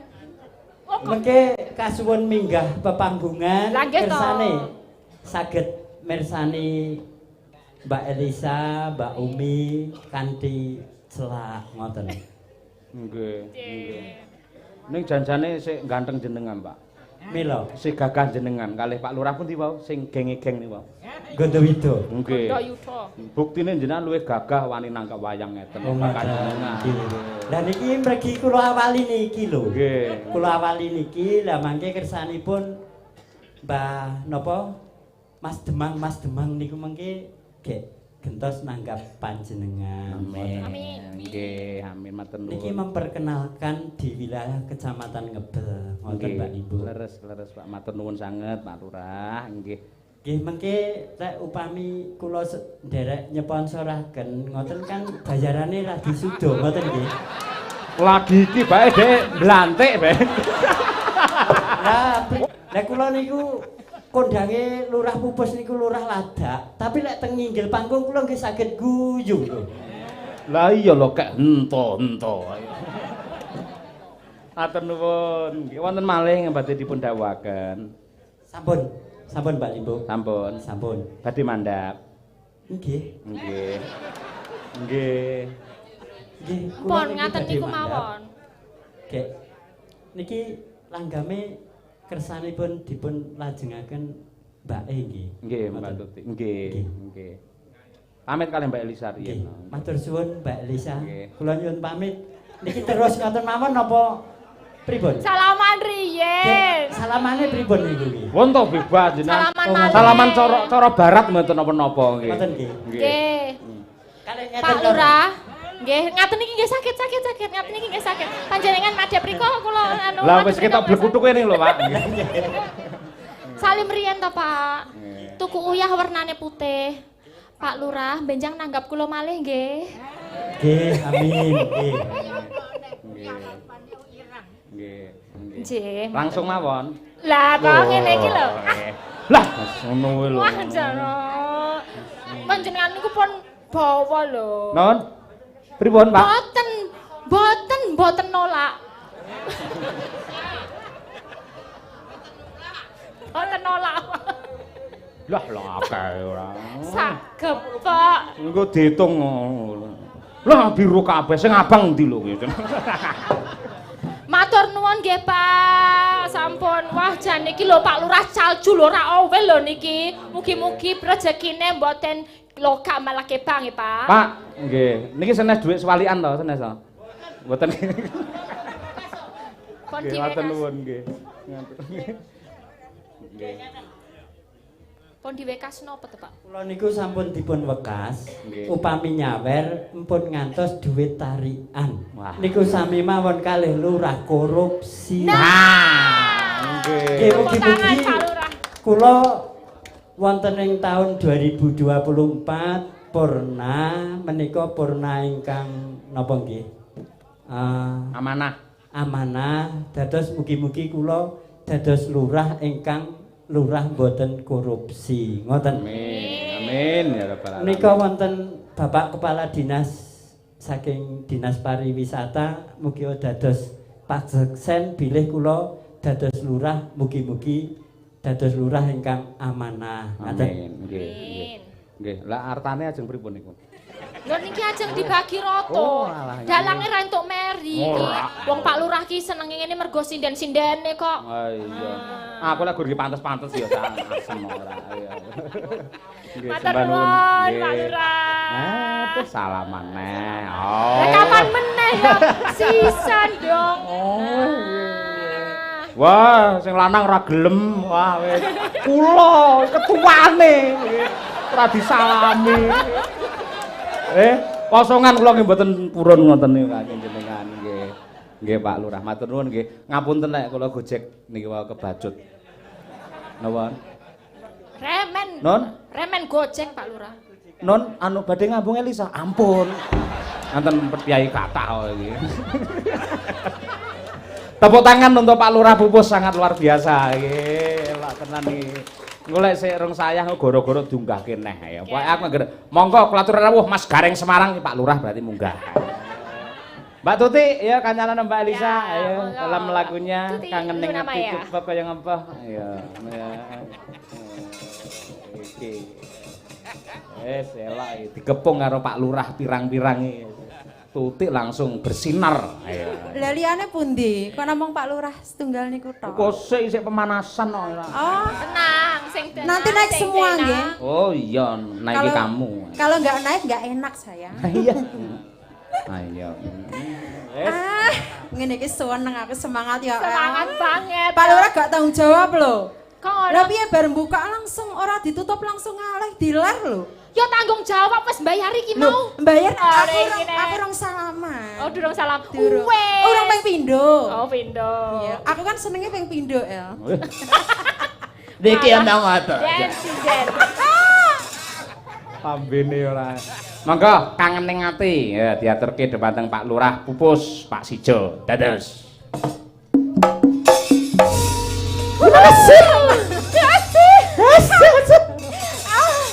[SPEAKER 2] Oh, kok
[SPEAKER 1] Mengke kasuwun minggah pepanggungan
[SPEAKER 2] Lah, nggih to.
[SPEAKER 1] kersane saged mirsani Mbak Elisa, Mbak Umi kanthi celak ngoten.
[SPEAKER 4] Nggih, nggih. Ning janjane sik ganteng jenengan, Pak.
[SPEAKER 1] Mila
[SPEAKER 4] Sik gagah jenengan kalih Pak Lurah pundi wau sing geng-geng niku wau.
[SPEAKER 1] Gondowido.
[SPEAKER 4] Nggih.
[SPEAKER 2] Kondo Yuda.
[SPEAKER 4] Buktine jenengan luwih gagah wani nangkep wayang ngeten.
[SPEAKER 1] Oh,
[SPEAKER 4] Bakat
[SPEAKER 1] ngoten.
[SPEAKER 4] jenengan.
[SPEAKER 1] Nggih. Lah niki mregi kula awali niki lho.
[SPEAKER 4] Nggih.
[SPEAKER 1] Kula awali niki lah mangke kersanipun Mbah napa Mas Demang niku mengke nggih gentos nanggap panjenengan.
[SPEAKER 2] Amin.
[SPEAKER 4] Nggih, amin matur
[SPEAKER 1] Niki
[SPEAKER 4] nuwun.
[SPEAKER 1] memperkenalkan di wilayah Kecamatan Ngebel, ngoten Mbak Ibu.
[SPEAKER 4] Leres Pak, matur nuwun sanget Pak Lurah, nggih.
[SPEAKER 1] Nggih mengke rek upami kula nderek nyeponsoraken ngoten kan bayarane lagi sudo ngoten nggih.
[SPEAKER 4] Lagi iki bae Dek blantik bae.
[SPEAKER 1] Lah kula niku kondange Lurah Pupus niku Lurah Ladak, tapi lek teng nginggil panggung kula nggih saged guyu lho.
[SPEAKER 4] Lah iya lho kek ento. Matur nuwun. Nggih wonten malih badhe dipun dawuhaken.
[SPEAKER 1] Sampun Mbak Limbo.
[SPEAKER 4] Sampun. Badhe mandhap.
[SPEAKER 1] Nggih.
[SPEAKER 4] Nggih. Nggih.
[SPEAKER 1] Nggih.
[SPEAKER 2] Pun ngaten niku mawon.
[SPEAKER 1] Nggih. Niki langgame kersanipun dipun lajengaken Mbak E nggih.
[SPEAKER 4] Nggih, Mbak Tuti. Nggih. Pamit kalih Mbak Elisa
[SPEAKER 1] Nggih.
[SPEAKER 4] riyen.
[SPEAKER 1] Matur suwun Mbak Elisa.
[SPEAKER 4] Nggih.
[SPEAKER 1] Kula nyuwun pamit. Niki terus ngoten mawon napa pripun?
[SPEAKER 2] Salaman riyen.
[SPEAKER 1] Salamane pripun niku nggih?
[SPEAKER 4] Won to bebas jenengan.
[SPEAKER 2] Salaman malih.
[SPEAKER 4] Salaman cara barat mboten napa-napa nggih.
[SPEAKER 1] Ngoten nggih.
[SPEAKER 2] Nggih.
[SPEAKER 1] Kalih
[SPEAKER 2] Pak Lurah. Nggih, ngaten iki nggih sakit. Ngaten iki nggih sakit. Panjenengan madhep riko kula anu.
[SPEAKER 4] Lah
[SPEAKER 2] madhep
[SPEAKER 4] wis
[SPEAKER 2] riko
[SPEAKER 4] ketok blekutuk kene lho, Pak.
[SPEAKER 2] Salim riyen to, Pak. Tuku uyah warnane putih. Pak Lurah, benjang nanggap kula malih nggih.
[SPEAKER 1] Nggih, amin. Nggih.
[SPEAKER 4] Nggih.
[SPEAKER 2] Nggih.
[SPEAKER 4] Langsung mawon.
[SPEAKER 2] Lah, kok ngene iki lho.
[SPEAKER 4] Lah, ngono wae lho.
[SPEAKER 2] Wah, jaro. Panjenengan niku pun bawa lho.
[SPEAKER 4] Non. Pripun, Pak?
[SPEAKER 2] Boten nolak. Boten nolak.
[SPEAKER 4] Lah, akeh ora.
[SPEAKER 2] Sagep, Pak.
[SPEAKER 4] Engko diitung ngono. Lah, biru kabeh sing abang ndi lho gitu.
[SPEAKER 2] Matur nuwun nggih, Pak. Sampun. Wah, jan iki lho Pak Lurah calju lho ora owel lho niki. Mugi-mugi rezekine mboten lokak malah kebang ya, Pak.
[SPEAKER 4] Pak, nggih. Niki senes dhuwit swalikan to, senes to. Mboten.
[SPEAKER 2] Pun
[SPEAKER 4] Nggih,
[SPEAKER 2] diwekas.
[SPEAKER 4] matur nuwun nggih. Nggih.
[SPEAKER 2] Pun diwekas napa to, Pak?
[SPEAKER 1] Kula niku sampun dipun wekas,
[SPEAKER 4] Nggih.
[SPEAKER 1] upami nyawer empun ngantos dhuwit tarikan.
[SPEAKER 4] Wah.
[SPEAKER 1] Niku sami mawon kalih lurah korupsi.
[SPEAKER 4] Nggih.
[SPEAKER 1] Nggih,
[SPEAKER 2] Tepuk tangan
[SPEAKER 1] mugi-mugi
[SPEAKER 2] Pak Lurah.
[SPEAKER 1] kula wonten ing taun 2024 purna menika purna ingkang napa nggih?
[SPEAKER 4] Amanah.
[SPEAKER 1] Amanah dados mugi-mugi kula dados lurah ingkang lurah boten korupsi. Ngoten.
[SPEAKER 4] Amin ya rabbal alamin.
[SPEAKER 1] Menika wonten Bapak Kepala Dinas saking Dinas Pariwisata mugi dados paseksen bilih kula dados lurah mugi-mugi dados lurah ingkang amanah.
[SPEAKER 4] Amin. Nggih.
[SPEAKER 2] Amin.
[SPEAKER 4] Nggih. Lah artane ajeng pripun niku?
[SPEAKER 2] Lho niki ajeng dibagi roto.
[SPEAKER 4] Oh, alah, iya.
[SPEAKER 2] Dalange ra entuk meri.
[SPEAKER 4] Ora.
[SPEAKER 2] Wong Pak Lurah ki seneng ngene mergo sinden-sindene kok.
[SPEAKER 4] Oh iya. Aku lek gur pantes-pantes ya asem ora. Iya. Nggih,
[SPEAKER 2] Matur
[SPEAKER 4] sembah
[SPEAKER 2] nuwun
[SPEAKER 4] Nggih.
[SPEAKER 2] Pak Lurah.
[SPEAKER 4] Terus salaman neh. Oh.
[SPEAKER 2] Lah kapan meneh ya sisan dong.
[SPEAKER 4] Wah, sing lanang ora gelem. Wah, wis. Kula ketuane ora disalami. Kosongan kula nggih mboten purun ngoten niku kanjeng jenengan nggih. Nggih Pak Lurah, matur nuwun nggih. Ngapunten nek kula gojek niki wae kebacut. Napa?
[SPEAKER 2] Remen gojek Pak Lurah.
[SPEAKER 4] Non anu badhe ngambung Elisa. Ampun. Nanten Kyai kathah kok iki. Tepuk tangan untuk Pak Lurah Pupus sangat luar biasa nggih. Lak tenan iki. Golek sik rong sayang goro-goro diunggahke neh ya. Pokoke aku ngger monggo klatur rawuh Mas Gareng Semarang Pak Lurah berarti munggah. Mbak Tuti ya kancanan Mbak Elisa
[SPEAKER 2] Ya,
[SPEAKER 4] ayo
[SPEAKER 2] monggo.
[SPEAKER 4] dalam lagunya
[SPEAKER 2] Tuti,
[SPEAKER 4] kangen ning
[SPEAKER 2] dulu nama
[SPEAKER 4] ati
[SPEAKER 2] ya.
[SPEAKER 4] cepet kaya ngempeh. Iya. Iki. Wes elak iki dikepung karo Pak Lurah pirang-pirang iki. Tuti langsung bersinar. Ayo.
[SPEAKER 6] Lah liyane pundi? Kok namung Pak Lurah setunggal niku tok.
[SPEAKER 4] Kok isih pemanasan kok.
[SPEAKER 6] Oh,
[SPEAKER 2] Tenang, sing tenang.
[SPEAKER 6] nanti naik
[SPEAKER 2] sing
[SPEAKER 6] semua
[SPEAKER 2] tenang.
[SPEAKER 6] nggih.
[SPEAKER 4] Oh iya, naiki
[SPEAKER 6] Kalau-
[SPEAKER 4] kamu.
[SPEAKER 6] Kalau nggak naik nggak enak saya.
[SPEAKER 4] Iya. Ayo. Wes.
[SPEAKER 6] Ngene iki seneng aku semangat ya.
[SPEAKER 2] Semangat banget.
[SPEAKER 6] Pak Lurah gak tanggung jawab lho.
[SPEAKER 2] Kok
[SPEAKER 6] Lah piye bar buka langsung ora ditutup langsung ngalih diler lho.
[SPEAKER 2] Ya tanggung jawab wis mbayar iki mau.
[SPEAKER 6] Bayar
[SPEAKER 2] Are iki nek.
[SPEAKER 6] aku rong salaman.
[SPEAKER 2] Oh, durung salam.
[SPEAKER 6] Durung.
[SPEAKER 2] Wes.
[SPEAKER 6] Orang ping pindho.
[SPEAKER 2] Oh, pindo.
[SPEAKER 6] Iya, aku kan senengnya ping pindho, El.
[SPEAKER 3] Niki emang ngono.
[SPEAKER 2] Den.
[SPEAKER 4] Lambene ora. Monggo kangening ati ya diaturke dhumateng Pak Lurah Pupus, Pak Sijo. Dados.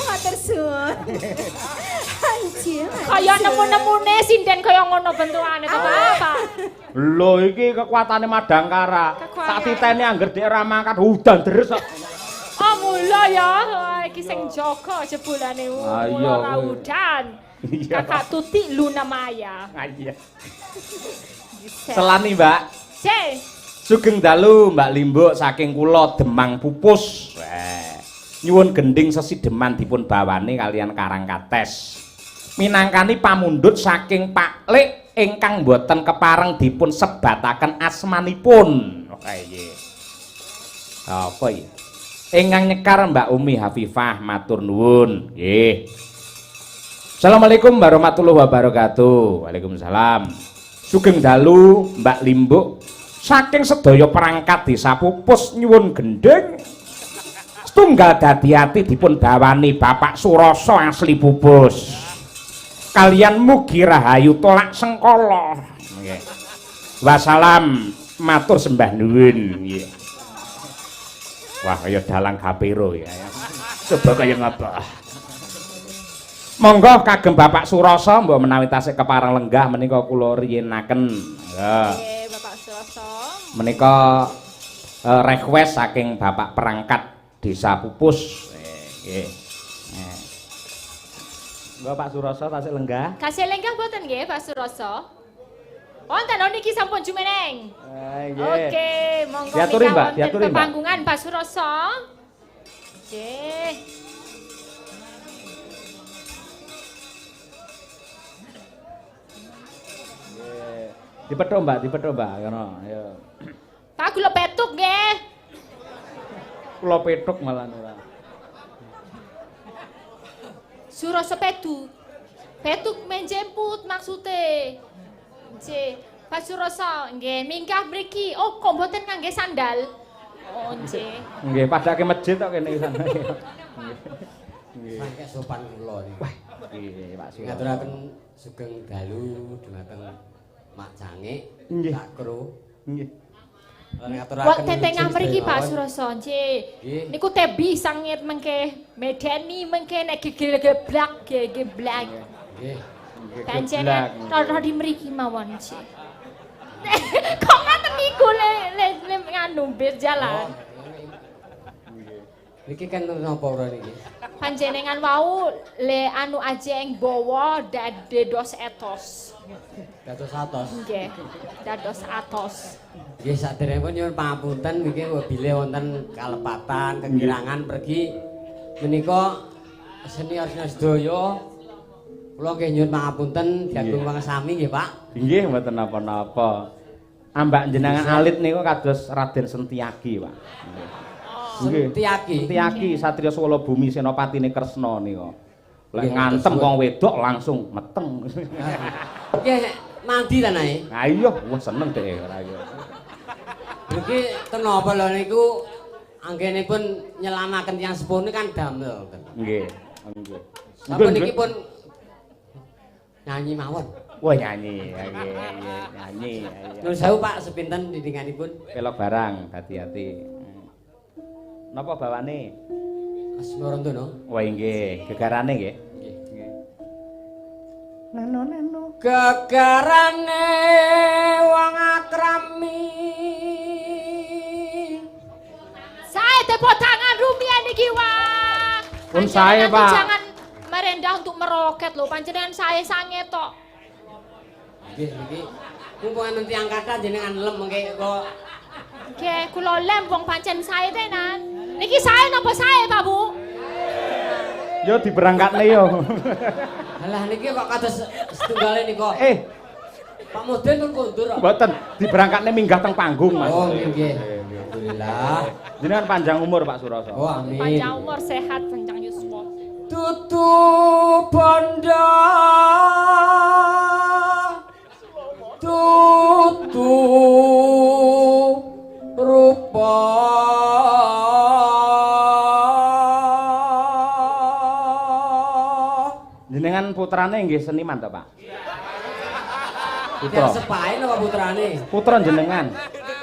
[SPEAKER 6] Matur suwun. Anjir.
[SPEAKER 2] Kaya nemu-nemune sinden kaya ngono bentukane to, Bapak.
[SPEAKER 4] Lho iki kekuatane Madangkara.
[SPEAKER 2] Kekuatan.
[SPEAKER 4] Tak titeni angger dhek ra mangkat udan deres kok.
[SPEAKER 2] Oh, mula ya. Wah, iki sing jaga jebulane
[SPEAKER 4] Ah, iya,
[SPEAKER 2] ora
[SPEAKER 4] kuwi.
[SPEAKER 2] udan.
[SPEAKER 4] Iya.
[SPEAKER 2] Kakak Tuti Luna Maya.
[SPEAKER 4] Ah iya. Selani, Mbak.
[SPEAKER 2] Cek.
[SPEAKER 4] Sugeng dalu Mbak Limbuk saking kula Demang Pupus. Nyuwun gending sesideman dipun bawani kalian Karang Kates. Minangkani pamundhut saking Pak Lik ingkang boten kepareng dipun sebataken asmanipun. Oh iya. Apa ya? Ingkang nyekar Mbak Umi Hafifah matur nuwun. Nggih. Assalamualaikum warahmatullahi wabarakatuh. Waalaikumsalam. Sugeng dalu Mbak Limbuk saking sedaya perangkat desa Pupus nyuwun gending setunggal dadi ati dipun bawani Bapak Suroso asli Pupus kalian mugi rahayu tolak sengkala nggih. Wassalam matur sembah nuwun nggih. Wah kaya dalang gapiro ya. Coba kaya ngapa. Monggo kagem Bapak Suroso mbok menawi tasih kepareng lenggah menika kula riyenaken. Ya.
[SPEAKER 2] Nggih, Bapak Suroso.
[SPEAKER 4] Menika request saking Bapak perangkat Desa Pupus. Nggih. Nggih Pak Suroso tasih lenggah.
[SPEAKER 2] Kasih lenggah mboten nggih, Pak Suroso? Wonten niki sampun jumeneng. Oke, monggo
[SPEAKER 4] Diaturi,
[SPEAKER 2] minggah
[SPEAKER 4] Mbak,
[SPEAKER 2] wonten
[SPEAKER 4] diaturi, Mbak.
[SPEAKER 2] pepanggungan Pak Suroso. Nggih.
[SPEAKER 4] Dipethuk Mbak, dipethuk Mbak, ngono. Ya.
[SPEAKER 2] Pak kula petuk nggih.
[SPEAKER 4] Kula petuk malah ora.
[SPEAKER 2] Suroso petuk. Petuk menjemput maksude. Nggih, Pak Suroso nggih minggah mriki. Oh, kok mboten ngangge sandal? Oh, nggih.
[SPEAKER 4] Nggih, padake masjid tok kene sana.
[SPEAKER 5] Mangke sopan kula niki.
[SPEAKER 4] Nggih, Pak Suroso.
[SPEAKER 5] Ngaturaken sugeng dalu dhumateng Mak Cangik,
[SPEAKER 4] Nggih.
[SPEAKER 5] Pak Kro.
[SPEAKER 4] Nggih.
[SPEAKER 2] Wak tetengah mriki Pak Suroso, nggih.
[SPEAKER 5] Nggih.
[SPEAKER 2] Niku tebi sangit mengke medeni mengke nek geblak geblak.
[SPEAKER 5] Nggih.
[SPEAKER 2] Pancen rada di mriki mawon, nggih. Kok ngaten niku le nganu bir jalan.
[SPEAKER 5] Niki kan napa ora niki?
[SPEAKER 2] Panjenengan wau le anu ajeng bawa dados etos.
[SPEAKER 5] Dados atos.
[SPEAKER 2] Nggih, dados atos.
[SPEAKER 5] Nggih saderengipun nyuwun pangapunten niki wabile wonten kalepatan kekirangan pergi menika senior-senior sedaya kula nggih nyuwun pangapunten diagung pangesami nggih Pak.
[SPEAKER 4] Nggih, mboten napa-napa. Ambak jenengan alit niku kados Raden Sentiaki, Pak. Nggih.
[SPEAKER 5] Sentiaki.
[SPEAKER 4] Sentiaki satriya Swala Bumi Senopatine Kresna nika. Lek
[SPEAKER 5] Nggih,
[SPEAKER 4] ngantem
[SPEAKER 5] matur
[SPEAKER 4] wong wedok langsung meteng.
[SPEAKER 5] Nggih mandi ta nae.
[SPEAKER 4] Ha iya, wah seneng dhek ora iya.
[SPEAKER 5] Niki ten napa lho niku anggenipun nyelamaken tiyang sepuh niku kan damel.
[SPEAKER 4] Nggih. Nggih.
[SPEAKER 5] Sampun niki pun nyanyi mawon.
[SPEAKER 4] Wah nyanyi, nggih, nyanyi.
[SPEAKER 5] Nuwun sewu Pak sepinten didinganipun.
[SPEAKER 4] Pelok barang, hati-hati. Napa bawane?
[SPEAKER 5] Asmarantono.
[SPEAKER 4] Wah nggih, gegarane nggih. Nggih. Nano.
[SPEAKER 5] Gegarane wong akrami.
[SPEAKER 2] Saya tepuk tangan rumiyin niki wah.
[SPEAKER 4] Pun sae,
[SPEAKER 2] Panjenengan
[SPEAKER 4] Pak.
[SPEAKER 2] Jangan merendah untuk meroket lho, panjenengan saya sange tok.
[SPEAKER 5] Nggih niki mumpung nanti angkatan jenengan lem mengke kok
[SPEAKER 2] Nggih, kula lem wong pancen sae tenan. Niki sae napa sae, Pak Bu?
[SPEAKER 4] Yo diberangkatne yo.
[SPEAKER 5] alah niki kok kados setunggale nika. Pak Mudin pun kondur kok.
[SPEAKER 4] Mboten, diberangkatne minggah teng panggung, Mas.
[SPEAKER 5] Oh nggih. Alhamdulillah.
[SPEAKER 4] Jenengan panjang umur Pak Suroso.
[SPEAKER 5] Oh amin.
[SPEAKER 2] Panjang umur sehat panjang yuswa.
[SPEAKER 5] Tutu bondo tutu rupa
[SPEAKER 4] Jenengan putrane nggih seniman to, Pak?
[SPEAKER 5] Putra.
[SPEAKER 4] Putra.
[SPEAKER 5] Sepain apa putrane?
[SPEAKER 4] Putra jenengan.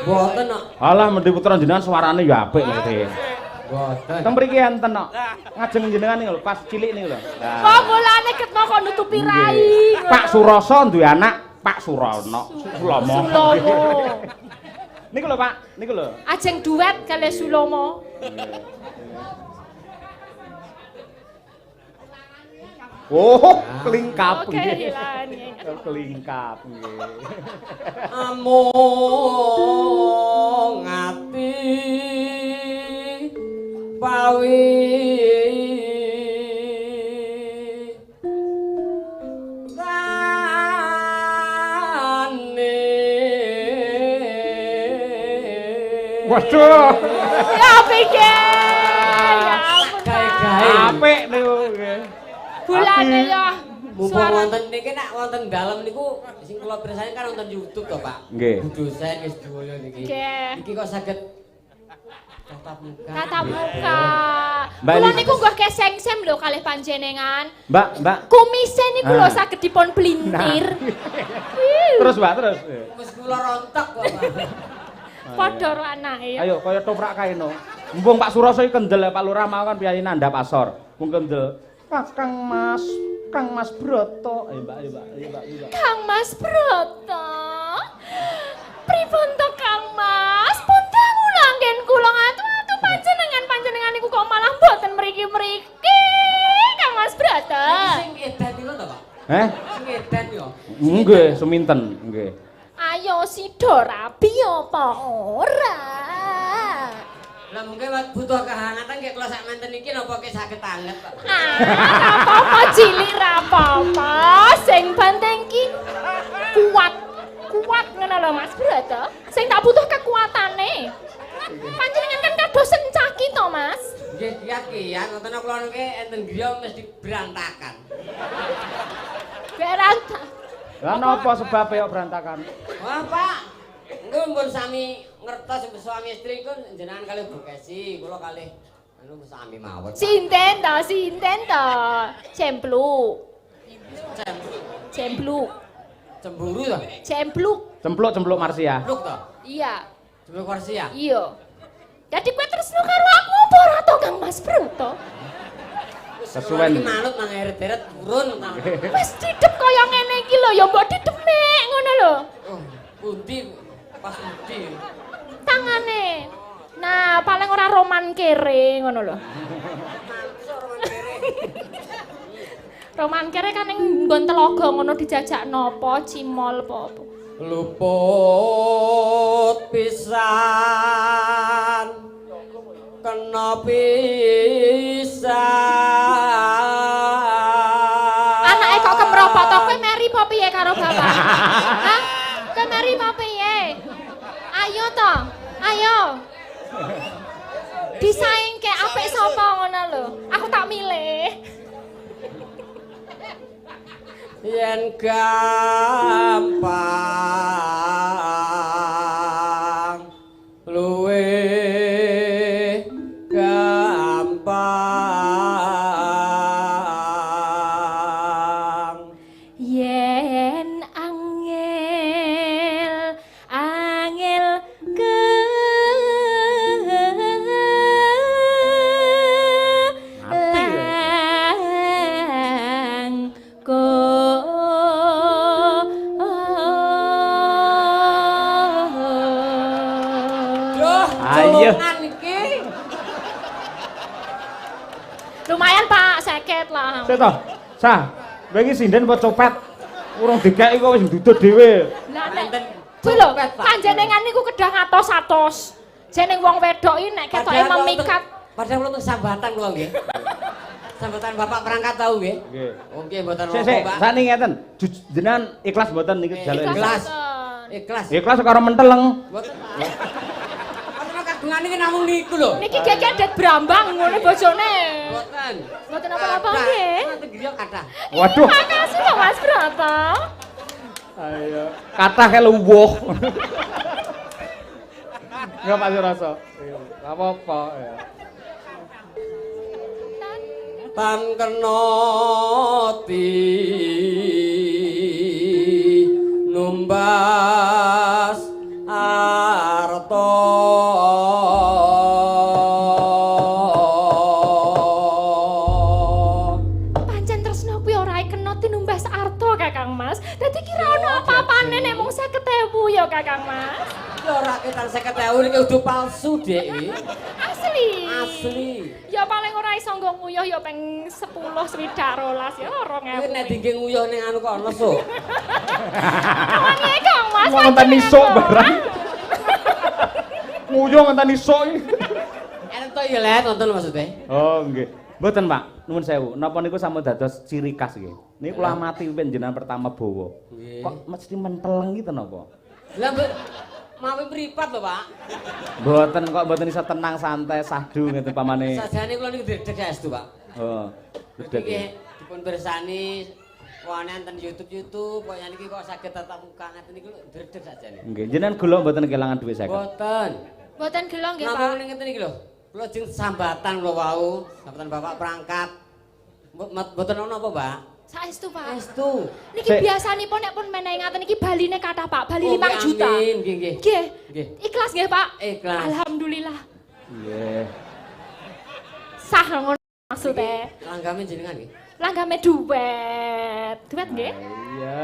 [SPEAKER 5] Mboten kok.
[SPEAKER 4] Alah mendhi putra jenengan suarane ya apik ngerti.
[SPEAKER 5] Mboten.
[SPEAKER 4] Teng mriki enten kok. Ngajeng jenengan niku lho, pas cilik niku lho.
[SPEAKER 2] Kok mulane ketno kok nutupi rai.
[SPEAKER 4] Pak Suroso duwe anak Pak Surono. Sulomo.
[SPEAKER 2] Sulomo.
[SPEAKER 4] Niku lho, Pak. Niku lho.
[SPEAKER 2] Ajeng duet kali Sulomo.
[SPEAKER 4] Oh, kelingkap
[SPEAKER 2] Oke,
[SPEAKER 4] nggih.
[SPEAKER 2] hilane.
[SPEAKER 4] Kelingkap nggih.
[SPEAKER 5] Amung ati pawi
[SPEAKER 4] Waduh.
[SPEAKER 2] Ya pikir. Ya ampun.
[SPEAKER 5] Gawe-gawe.
[SPEAKER 4] Apik niku nggih.
[SPEAKER 2] Bulane ya.
[SPEAKER 5] Mumpung
[SPEAKER 2] Suara
[SPEAKER 5] wonten niki nek wonten dalem niku sing kula pirsani kan wonten YouTube to, Pak.
[SPEAKER 4] Nggih.
[SPEAKER 5] Dosen wis duwaya niki.
[SPEAKER 2] Nggih.
[SPEAKER 5] Iki kok saged tatap muka.
[SPEAKER 2] tatap muka.
[SPEAKER 4] Mbak
[SPEAKER 2] Kula
[SPEAKER 4] Lis-
[SPEAKER 2] niku nggih kesengsem lho kalih panjenengan.
[SPEAKER 4] Mbak.
[SPEAKER 2] Kumise niku lho
[SPEAKER 4] Ah.
[SPEAKER 2] saged dipun blintir.
[SPEAKER 4] Terus, Mbak, terus.
[SPEAKER 5] Wis kula rontok kok, Pak.
[SPEAKER 2] Padha karo anake.
[SPEAKER 4] Ayo kaya toprak kaino. Mumpung Pak Suroso iki kendel ya Pak Lurah mau kan piyai nandhap asor. Mung kendel. Kang Mas Broto. Ayo Mbak, ayo Mbak, ayo Mbak, ayo Mbak.
[SPEAKER 2] Kang Mas Broto. Pripun to Kang Mas? Pundang ulanggen kula ngatu-atu panjenengan niku kok malah mboten mriki-mriki. Kang Mas Broto.
[SPEAKER 5] Iki sing edan niku to, Pak. Sing edan yo.
[SPEAKER 4] Nggih, seminten, nggih.
[SPEAKER 2] Ayo sida rabi apa ora?
[SPEAKER 5] Lah mungkin butuh kehangatan kayak kalau sak menten iki napa ke saged anget, Pak.
[SPEAKER 2] Ah, apa-apa cilik ra apa-apa, sing penting ki kuat ngono lho Mas Broto. Sing tak butuh kekuatane. Panjenengan kan kados sencaki to, Mas.
[SPEAKER 5] Nggih, kiat ngoten kula niki enten griya mesti berantakan.
[SPEAKER 2] Beranta.
[SPEAKER 4] Lah napa sebabe kok berantakan?
[SPEAKER 5] Wah, Pak. Engko mbon sami ngertos suami istri ku jenengan kalih Bukesi, kula kalih anu sami mawon. Pak.
[SPEAKER 2] Sinten to. Cempluk.
[SPEAKER 5] Cemburu to?
[SPEAKER 2] Cempluk.
[SPEAKER 4] Marsia.
[SPEAKER 5] Pluk to?
[SPEAKER 2] Iya.
[SPEAKER 5] Cemburu kursi ya?
[SPEAKER 2] Iya. Jadi kowe terus lu karo aku apa ora to Kang Mas Broto?
[SPEAKER 4] Kesuwen.
[SPEAKER 5] Iki manut nang eret-eret turun.
[SPEAKER 2] Wis didep kaya ngene iki lho, ya mbok didemek ngono lho.
[SPEAKER 5] Oh, pundi pas pundi.
[SPEAKER 2] Tangane. Nah, paling ora roman kere ngono lho. Roman kere kan ning nggon telaga ngono dijajak napa cimol apa-apa.
[SPEAKER 5] Luput pisan kena pisan
[SPEAKER 2] Anake kok kemropot to kowe meri apa piye karo bapak? Hah? Kowe meri apa piye? Ayo to. Ayo. Disaingke apik sapa ngono lho. Aku tak milih.
[SPEAKER 5] yen gampang luwe gampang
[SPEAKER 2] Yen angel
[SPEAKER 4] Ayo.
[SPEAKER 5] Colongan iki.
[SPEAKER 2] Lumayan Pak, seket lah.
[SPEAKER 4] Sik to. Sah. Kowe iki sinden apa copet? Urung dikeki kok wis ndudut dhewe.
[SPEAKER 2] Lah nek
[SPEAKER 5] Enten
[SPEAKER 2] kuwi lho,
[SPEAKER 5] copet, Pak.
[SPEAKER 2] panjenengan niku kedah ngatos-atos. Jeneng wong wedok iki nek ketoke memikat.
[SPEAKER 5] Padahal kula teng sambatan kula nggih. Sambatan Bapak perangkat tahu nggih.
[SPEAKER 4] Nggih.
[SPEAKER 5] Oke, mboten
[SPEAKER 4] Sik,
[SPEAKER 5] apa,
[SPEAKER 4] sik,
[SPEAKER 5] Pak.
[SPEAKER 4] sakniki ngeten. Jenengan ikhlas mboten niki jaluk
[SPEAKER 5] Ikhlas.
[SPEAKER 4] ikhlas.
[SPEAKER 2] Boten.
[SPEAKER 5] Ikhlas.
[SPEAKER 4] Ikhlas karo menteleng.
[SPEAKER 5] Mboten. Mboten Kagungan iki namung niku lho.
[SPEAKER 2] Niki gegek det brambang ngono bojone.
[SPEAKER 5] Mboten.
[SPEAKER 2] Mboten apa-apa nggih.
[SPEAKER 5] Mboten griya kathah.
[SPEAKER 4] Waduh.
[SPEAKER 2] Makasih kok Mas Broto.
[SPEAKER 4] Ayo. Kathah ke luwuh. Enggak Pak Suroso. Enggak apa-apa ya.
[SPEAKER 5] Tan kenoti numbas arto
[SPEAKER 2] Pancen tresno kuwi ora kena tinumbas arto Kakang Mas. Dadi kira ono apa-apane nek mung 50.000 ya Kakang Mas.
[SPEAKER 5] ya ora ketan 50.000 iki udah palsu Dek iki.
[SPEAKER 2] Asli.
[SPEAKER 5] Asli.
[SPEAKER 2] Ya paling ora iso nggo nguyuh ya ping 10 swidak 12 ya 2000.
[SPEAKER 5] Kuwi nek dingge nguyuh ning anu kono so.
[SPEAKER 2] Awane Kang Mas.
[SPEAKER 4] Mau ngenteni isuk barang. Nguyuh ngenteni isuk iki.
[SPEAKER 5] Enak to ya Let nonton maksudnya.
[SPEAKER 4] Oh, nggih. Mboten, Pak. Nuwun sewu. Napa niku sampun dados ciri khas nggih. Niku kula amati panjenengan pertama bawa.
[SPEAKER 5] Nggih.
[SPEAKER 4] Kok mesti menteleng gitu napa?
[SPEAKER 5] Lah mawi mripat lho, Pak.
[SPEAKER 4] Mboten kok mboten iso tenang santai sahdu ngeten pamane.
[SPEAKER 5] Sajane kula niku dredeg saestu, Pak.
[SPEAKER 4] Oh. Dedek.
[SPEAKER 5] Nggih, dipun pirsani wane enten YouTube kok niki kok saged tatap muka ngeten niku dredeg sajane.
[SPEAKER 4] Nggih, jenengan kula mboten kelangan duit 50.
[SPEAKER 5] Boten.
[SPEAKER 2] Mboten gelo nggih, Pak.
[SPEAKER 5] Namung ning ngeten iki lho. Kula jeng sambatan kula wau, sambatan Bapak perangkat. Mboten ono apa, Pak?
[SPEAKER 2] Saestu, Pak.
[SPEAKER 5] Estu.
[SPEAKER 2] Niki
[SPEAKER 4] Sik.
[SPEAKER 2] biasanipun nek pun menehi ngaten iki baline kathah, Pak. Bali
[SPEAKER 5] Oh,
[SPEAKER 2] 5 juta.
[SPEAKER 5] Amin, nggih nggih.
[SPEAKER 2] Nggih.
[SPEAKER 5] Nggih.
[SPEAKER 2] Ikhlas nggih, Pak?
[SPEAKER 5] Ikhlas.
[SPEAKER 2] Alhamdulillah.
[SPEAKER 4] Nggih.
[SPEAKER 2] Sah ngono maksudnya.
[SPEAKER 5] Langgame jenengan nggih.
[SPEAKER 2] Langgame duet. Duet nggih?
[SPEAKER 4] Iya.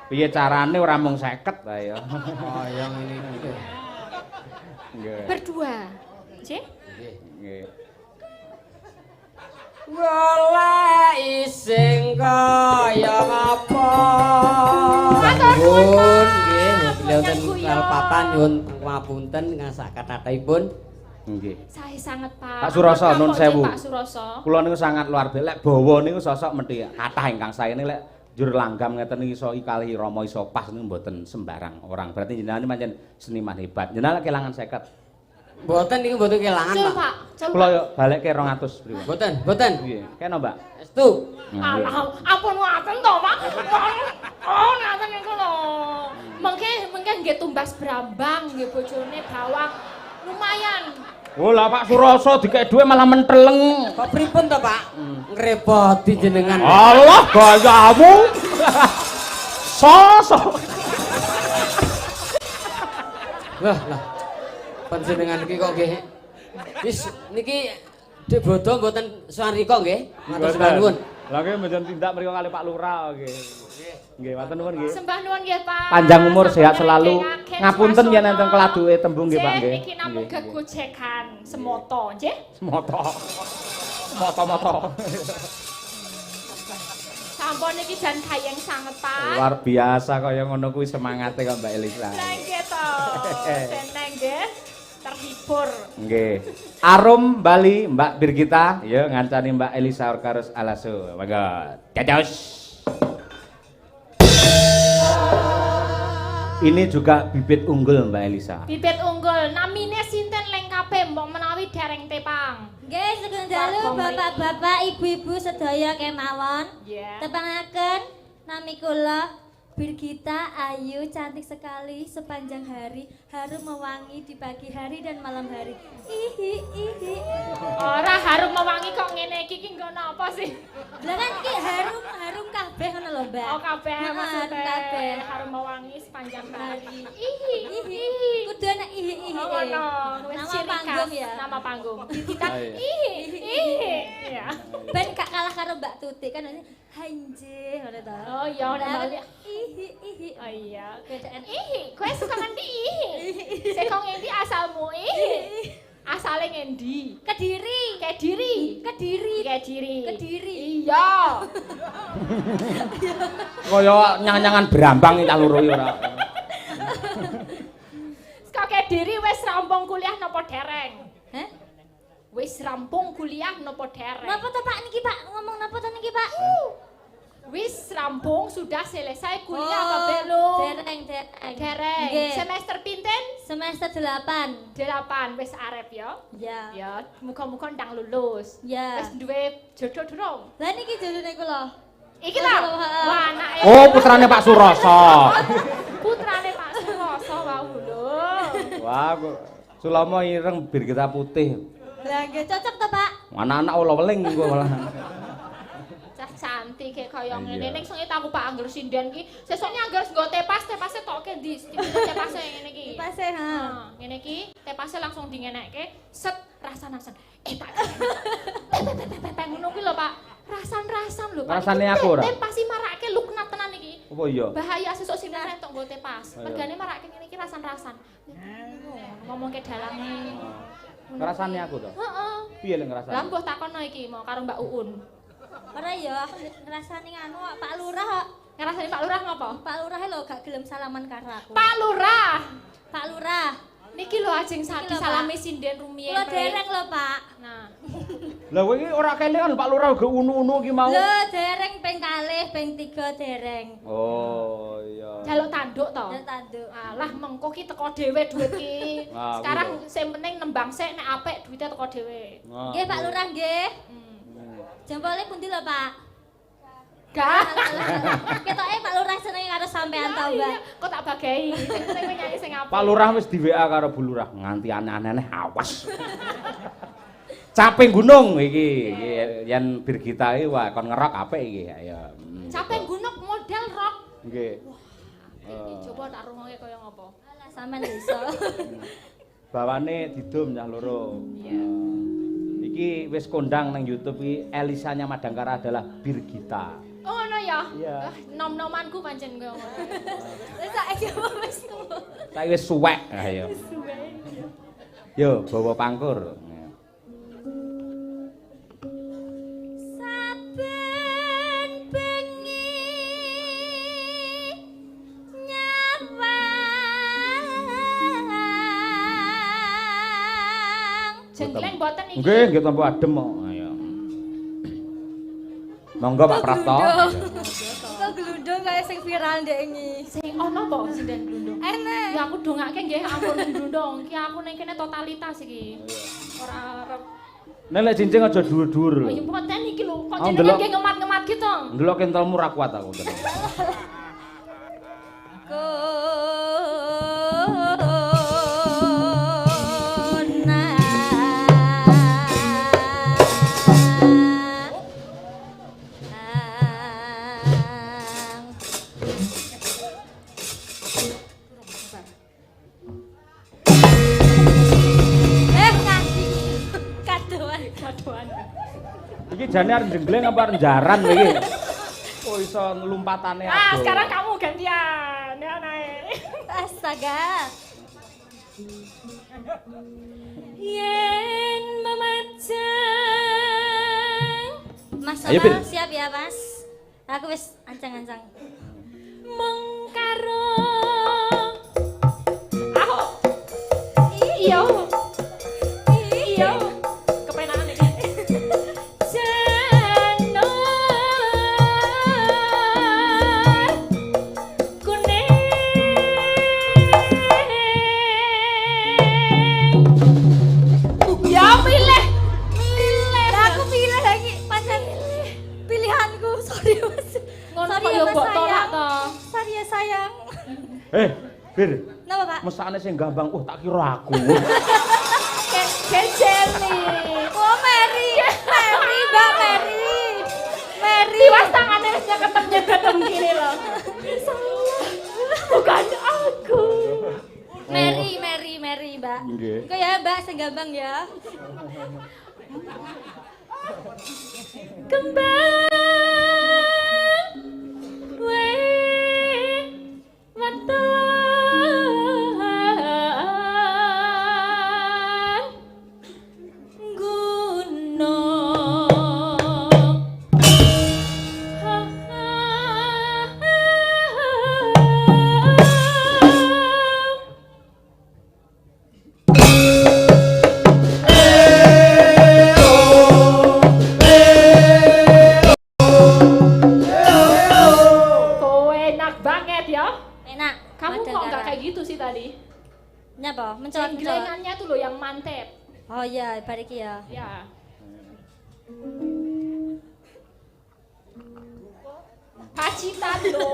[SPEAKER 4] Piye carane ora mung 50 ta ya.
[SPEAKER 5] Oh, yang ini gitu.
[SPEAKER 4] Nggih.
[SPEAKER 2] Berdua. Nggih.
[SPEAKER 5] Nggih.
[SPEAKER 4] Nggih.
[SPEAKER 5] Golek sing kaya apa?
[SPEAKER 2] Matur nuwun, Pak.
[SPEAKER 5] Nggih, beliau ten
[SPEAKER 2] Menyang guyon.
[SPEAKER 5] kalpatan nyuwun pangapunten ngasak kathahipun.
[SPEAKER 4] Nggih.
[SPEAKER 2] Sae sanget, Pak.
[SPEAKER 4] Pak Suroso,
[SPEAKER 2] Ampun,
[SPEAKER 4] nun
[SPEAKER 2] Pak,
[SPEAKER 4] sewu.
[SPEAKER 2] Pak Suroso.
[SPEAKER 4] Kula niku sangat luar biasa. Lek bawa niku sosok mesti kathah ingkang saene lek njur langgam ngeten iki iso ikali Rama iso pas niku mboten sembarang orang. Berarti jenengan iki pancen seniman hebat. Jenengan lek kelangan 50.
[SPEAKER 5] Mboten niku mboten kelangan,
[SPEAKER 2] Cul,
[SPEAKER 5] Pak.
[SPEAKER 2] Pak. Cul,
[SPEAKER 4] Kula
[SPEAKER 2] Pak.
[SPEAKER 4] yo balekke 200 priwo.
[SPEAKER 5] Mboten.
[SPEAKER 4] Nggih. Kena, Mbak?
[SPEAKER 5] Estu.
[SPEAKER 2] Alah, ampun ngaten to, Pak. Oh, ngaten niku lho. Mengke nggih tumbas brambang nggih bojone bawang. Lumayan.
[SPEAKER 4] Oh lah Pak Suroso dikek dhuwit malah menteleng.
[SPEAKER 5] Kok pripun to, Pak? Ngrepoti jenengan.
[SPEAKER 4] Allah gayamu. Sosok.
[SPEAKER 5] Lah. Panjenengan iki kok nggih. Wis niki Dek Bodo mboten suwarika nggih. Matur sembah nuwun.
[SPEAKER 4] Lah nggih mboten tindak mriku kali Pak Lurah nggih. Nggih, matur nuwun nggih.
[SPEAKER 2] Sembah nuwun nggih, Pak.
[SPEAKER 4] Panjang umur, sehat
[SPEAKER 2] Sampun
[SPEAKER 4] selalu.
[SPEAKER 2] ngedekaken
[SPEAKER 4] Ngapunten yen
[SPEAKER 2] swasana.
[SPEAKER 4] enten keladuke tembung nggih, Pak nggih.
[SPEAKER 2] Niki namung
[SPEAKER 4] Nggih, nggih.
[SPEAKER 2] gegojekan semoto, nggih.
[SPEAKER 4] Moto. Moto.
[SPEAKER 2] Sampun niki jan kayeng sanget, Pak.
[SPEAKER 4] Luar biasa kaya ngono kuwi semangate kok Mbak Elisa.
[SPEAKER 2] Lah nggih to. Seneng nggih. Terhibur.
[SPEAKER 4] Nggih. Arum Bali Mbak Birgita, ya ngancani Mbak Elisa Orkarus Alaso. Monggo. Dados. Ini juga bibit unggul Mbak Elisa.
[SPEAKER 2] Bibit unggul, namine sinten lengkape mbok menawi dereng tepang.
[SPEAKER 7] Nggih, sugeng dalu bapak-bapak, ibu-ibu sedaya kemawon.
[SPEAKER 2] Ya.
[SPEAKER 7] Tepangaken nami kula Birgita Ayu, cantik sekali sepanjang hari, harum mewangi di pagi hari dan malam hari. Ihi.
[SPEAKER 2] Ora harum mewangi kok ngene iki nggo napa sih?
[SPEAKER 7] Lah kan iki harum kabeh ngono lho, Mbak.
[SPEAKER 2] Oh kabeh
[SPEAKER 7] Heeh,
[SPEAKER 2] maksudnya
[SPEAKER 7] kabeh.
[SPEAKER 2] harum mewangi sepanjang hari.
[SPEAKER 7] Ihi. Kudu ana ihi.
[SPEAKER 2] Oh ngono, wis
[SPEAKER 7] Nama
[SPEAKER 2] ciri
[SPEAKER 7] panggung
[SPEAKER 2] khas,
[SPEAKER 7] ya.
[SPEAKER 2] Nama panggung. Kita
[SPEAKER 4] Oh, iya.
[SPEAKER 2] ihi. Ya.
[SPEAKER 7] Ben gak kalah karo Mbak Tuti kan hanje ngono to.
[SPEAKER 2] Oh iya, nek
[SPEAKER 7] Lah,
[SPEAKER 2] bali.
[SPEAKER 7] ihi.
[SPEAKER 2] Oh iya.
[SPEAKER 7] Bedaan
[SPEAKER 2] Ihi, kowe suka ngendi ihi? Seko ngendi asalmu ihi? Asale ngendi?
[SPEAKER 7] Kediri.
[SPEAKER 2] Kediri.
[SPEAKER 7] Kediri.
[SPEAKER 2] Kediri. Iya.
[SPEAKER 4] Kaya nyang-nyangan brambang iki loro iki ora.
[SPEAKER 2] Saka Kediri wis rampung kuliah napa dereng?
[SPEAKER 7] Hah?
[SPEAKER 2] Wis rampung kuliah napa dereng?
[SPEAKER 7] Napa to Pak niki Pak? Ngomong napa to niki Pak?
[SPEAKER 2] Wis rampung sudah selesai kuliah
[SPEAKER 7] Oh,
[SPEAKER 2] apa belum?
[SPEAKER 7] Dereng.
[SPEAKER 2] Dereng.
[SPEAKER 7] Nggih.
[SPEAKER 2] Semester pinten?
[SPEAKER 7] Semester 8.
[SPEAKER 2] 8 wis arep ya.
[SPEAKER 7] Ya.
[SPEAKER 2] Ya, muga-muga ndang lulus.
[SPEAKER 7] Ya.
[SPEAKER 2] Wis duwe jodoh durung?
[SPEAKER 7] Lah niki jodone kula.
[SPEAKER 2] Iki ta? Wah, anake.
[SPEAKER 4] Oh, putrane Pak Suroso.
[SPEAKER 2] Putrane Pak Suroso wau lho.
[SPEAKER 4] Wah, kok Sulama ireng bir kita putih.
[SPEAKER 7] Lah nggih cocok to, Pak?
[SPEAKER 4] Anak-anak ula weling kok malah.
[SPEAKER 2] Cah cantik kayak kaya
[SPEAKER 4] Iya.
[SPEAKER 2] ngene ning sengit aku Pak angger sinden ki. Sesuknya angger nggo tepase toke ndi? Tepase ngene iki.
[SPEAKER 7] Tepase, ha.
[SPEAKER 2] Nah, ngene iki tepase langsung dingenekke, set rasan-rasan. Tak. Pepe ngono kuwi lho, Pak. Rasan-rasan lho, Pak.
[SPEAKER 4] Rasane aku ora.
[SPEAKER 2] Tepasi marake luknat tenan iki.
[SPEAKER 4] Apa iya?
[SPEAKER 2] Bahaya sesuk sinden tok nggo tepas.
[SPEAKER 4] Ayo.
[SPEAKER 2] Mergane marake ngene iki rasan-rasan. Ngomong ke dalange.
[SPEAKER 4] Ngrasani aku to.
[SPEAKER 2] Heeh.
[SPEAKER 4] Piye lek ngrasani?
[SPEAKER 2] Lah mbah takono iki mau karo Mbak Uun.
[SPEAKER 7] Ora ya, aku ngrasani nganu kok, Pak Lurah kok.
[SPEAKER 2] Ngrasani Pak Lurah ngopo?
[SPEAKER 7] Pak Lurah lho gak gelem salaman karo aku.
[SPEAKER 2] Pak Lurah.
[SPEAKER 7] Pak Lurah.
[SPEAKER 2] Niki lho ajeng
[SPEAKER 7] Iki lho,
[SPEAKER 2] disalami sinden rumiyin.
[SPEAKER 7] Kula dereng lho, Pak.
[SPEAKER 2] Nah,
[SPEAKER 4] Lah kowe iki ora kelingan Pak Lurah ge unu-unu ki mau.
[SPEAKER 7] Lho, dereng ping kalih, ping 3 dereng.
[SPEAKER 4] Oh, iya.
[SPEAKER 2] jaluk tanduk to.
[SPEAKER 7] Jaluk tanduk.
[SPEAKER 2] Alah mengko ki teko dhewe duit ki.
[SPEAKER 4] Ah,
[SPEAKER 2] Sekarang
[SPEAKER 4] kuwi
[SPEAKER 2] sing penting nembang sik nek apik duitnya teko dhewe.
[SPEAKER 4] Nah,
[SPEAKER 7] Nggih, Pak Lurah nggih.
[SPEAKER 2] Hmm.
[SPEAKER 7] Jempole pundi lho, Pak?
[SPEAKER 2] Gak.
[SPEAKER 7] Ketoke Pak Lurah seneng karo sampean to, Mbak.
[SPEAKER 2] Kok tak bagai. Sing penting kowe nyanyi sing apik.
[SPEAKER 4] Pak Lurah wis di WA karo Bu Lurah, nganti aneh-aneh awas. Caping gunung iki yen Birgita iki wah kon ngerok apik iki. Ayo.
[SPEAKER 2] Capek gunung model rock.
[SPEAKER 4] Nggih.
[SPEAKER 2] Iki coba tak rungokke kaya ngopo.
[SPEAKER 7] Alah sampean iso.
[SPEAKER 4] Bawane didum nyah loro.
[SPEAKER 2] Iya.
[SPEAKER 4] Iki wis kondang nang YouTube iki Elisanya Madangkara adalah Birgita.
[SPEAKER 2] Oh ngono ya?
[SPEAKER 4] Iya.
[SPEAKER 2] Nom-nomanku pancen koyo ngono.
[SPEAKER 7] Wis saiki wis tuwa.
[SPEAKER 4] Saiki wis suwek. Ayo. Yo, bawa pangkur.
[SPEAKER 7] Saben bengi nyawang.
[SPEAKER 2] Jenggleng mboten iki.
[SPEAKER 4] Nggih, nggih tampa adem kok. Ayo. Monggo Pak Prapto.
[SPEAKER 7] Kok glundung kaya sing viral ndek iki.
[SPEAKER 2] Sing ono apa sinden glundung?
[SPEAKER 7] Enak.
[SPEAKER 2] Ya aku dongake nggih ampun glundung. Ki aku ning kene totalitas iki. Ora arep.
[SPEAKER 4] Nek lek cincin aja dhuwur-dhuwur
[SPEAKER 2] Oh ya
[SPEAKER 4] lho.
[SPEAKER 2] mboten iki lho. Kok
[SPEAKER 4] Oh,
[SPEAKER 2] jenenge
[SPEAKER 4] ndelok.
[SPEAKER 2] nggih ngemat-ngemat gitu.
[SPEAKER 4] Ndelok kentelmu ra kuat aku tenan.
[SPEAKER 2] Kadoan.
[SPEAKER 4] Iki jane arep jenggleng apa arep jaran kowe iki? Oh iso lompatane
[SPEAKER 2] Ah,
[SPEAKER 4] adoh.
[SPEAKER 2] sekarang kamu gantian. Ya naik.
[SPEAKER 7] Astaga.
[SPEAKER 2] Yen memajang
[SPEAKER 7] Mas
[SPEAKER 4] Ayo, Pin.
[SPEAKER 7] Sono siap ya, Mas? Aku wis ancang-ancang.
[SPEAKER 2] mengkaro aho iya iya kepenakan iki jano kuning ya pilih
[SPEAKER 7] Aku pilih lagi pancen pilihanku. Sorry, Mas.
[SPEAKER 2] ngono
[SPEAKER 7] Sorry
[SPEAKER 2] kok
[SPEAKER 7] ya,
[SPEAKER 2] yo
[SPEAKER 7] Mas,
[SPEAKER 2] mbok tolak
[SPEAKER 7] sayang.
[SPEAKER 2] to
[SPEAKER 7] Sorry ya, sayang.
[SPEAKER 4] Bir,
[SPEAKER 7] Napa, Pak?
[SPEAKER 4] mesakne sing gambang. Tak kira aku.
[SPEAKER 2] Gejeli.
[SPEAKER 7] Oh, Mary. Mary, Mbak Mary. Mary.
[SPEAKER 2] Tiwas tangannya wis nyeketem gini loh. Bukan aku.
[SPEAKER 7] Mary, Mbak.
[SPEAKER 4] Nggih.
[SPEAKER 7] Engko ya, Mbak, sing gampang ya.
[SPEAKER 2] Kembang wae watan gunung. Oh, enak banget ya.
[SPEAKER 7] Enak.
[SPEAKER 2] Kamu kok
[SPEAKER 7] Madangkara.
[SPEAKER 2] nggak kayak gitu sih tadi?
[SPEAKER 7] Nyapa? Mencolot-mencolot.
[SPEAKER 2] Gelengannya tuh loh yang mantep.
[SPEAKER 7] Oh iya, bariki ya.
[SPEAKER 2] Ya. Pacitan lho.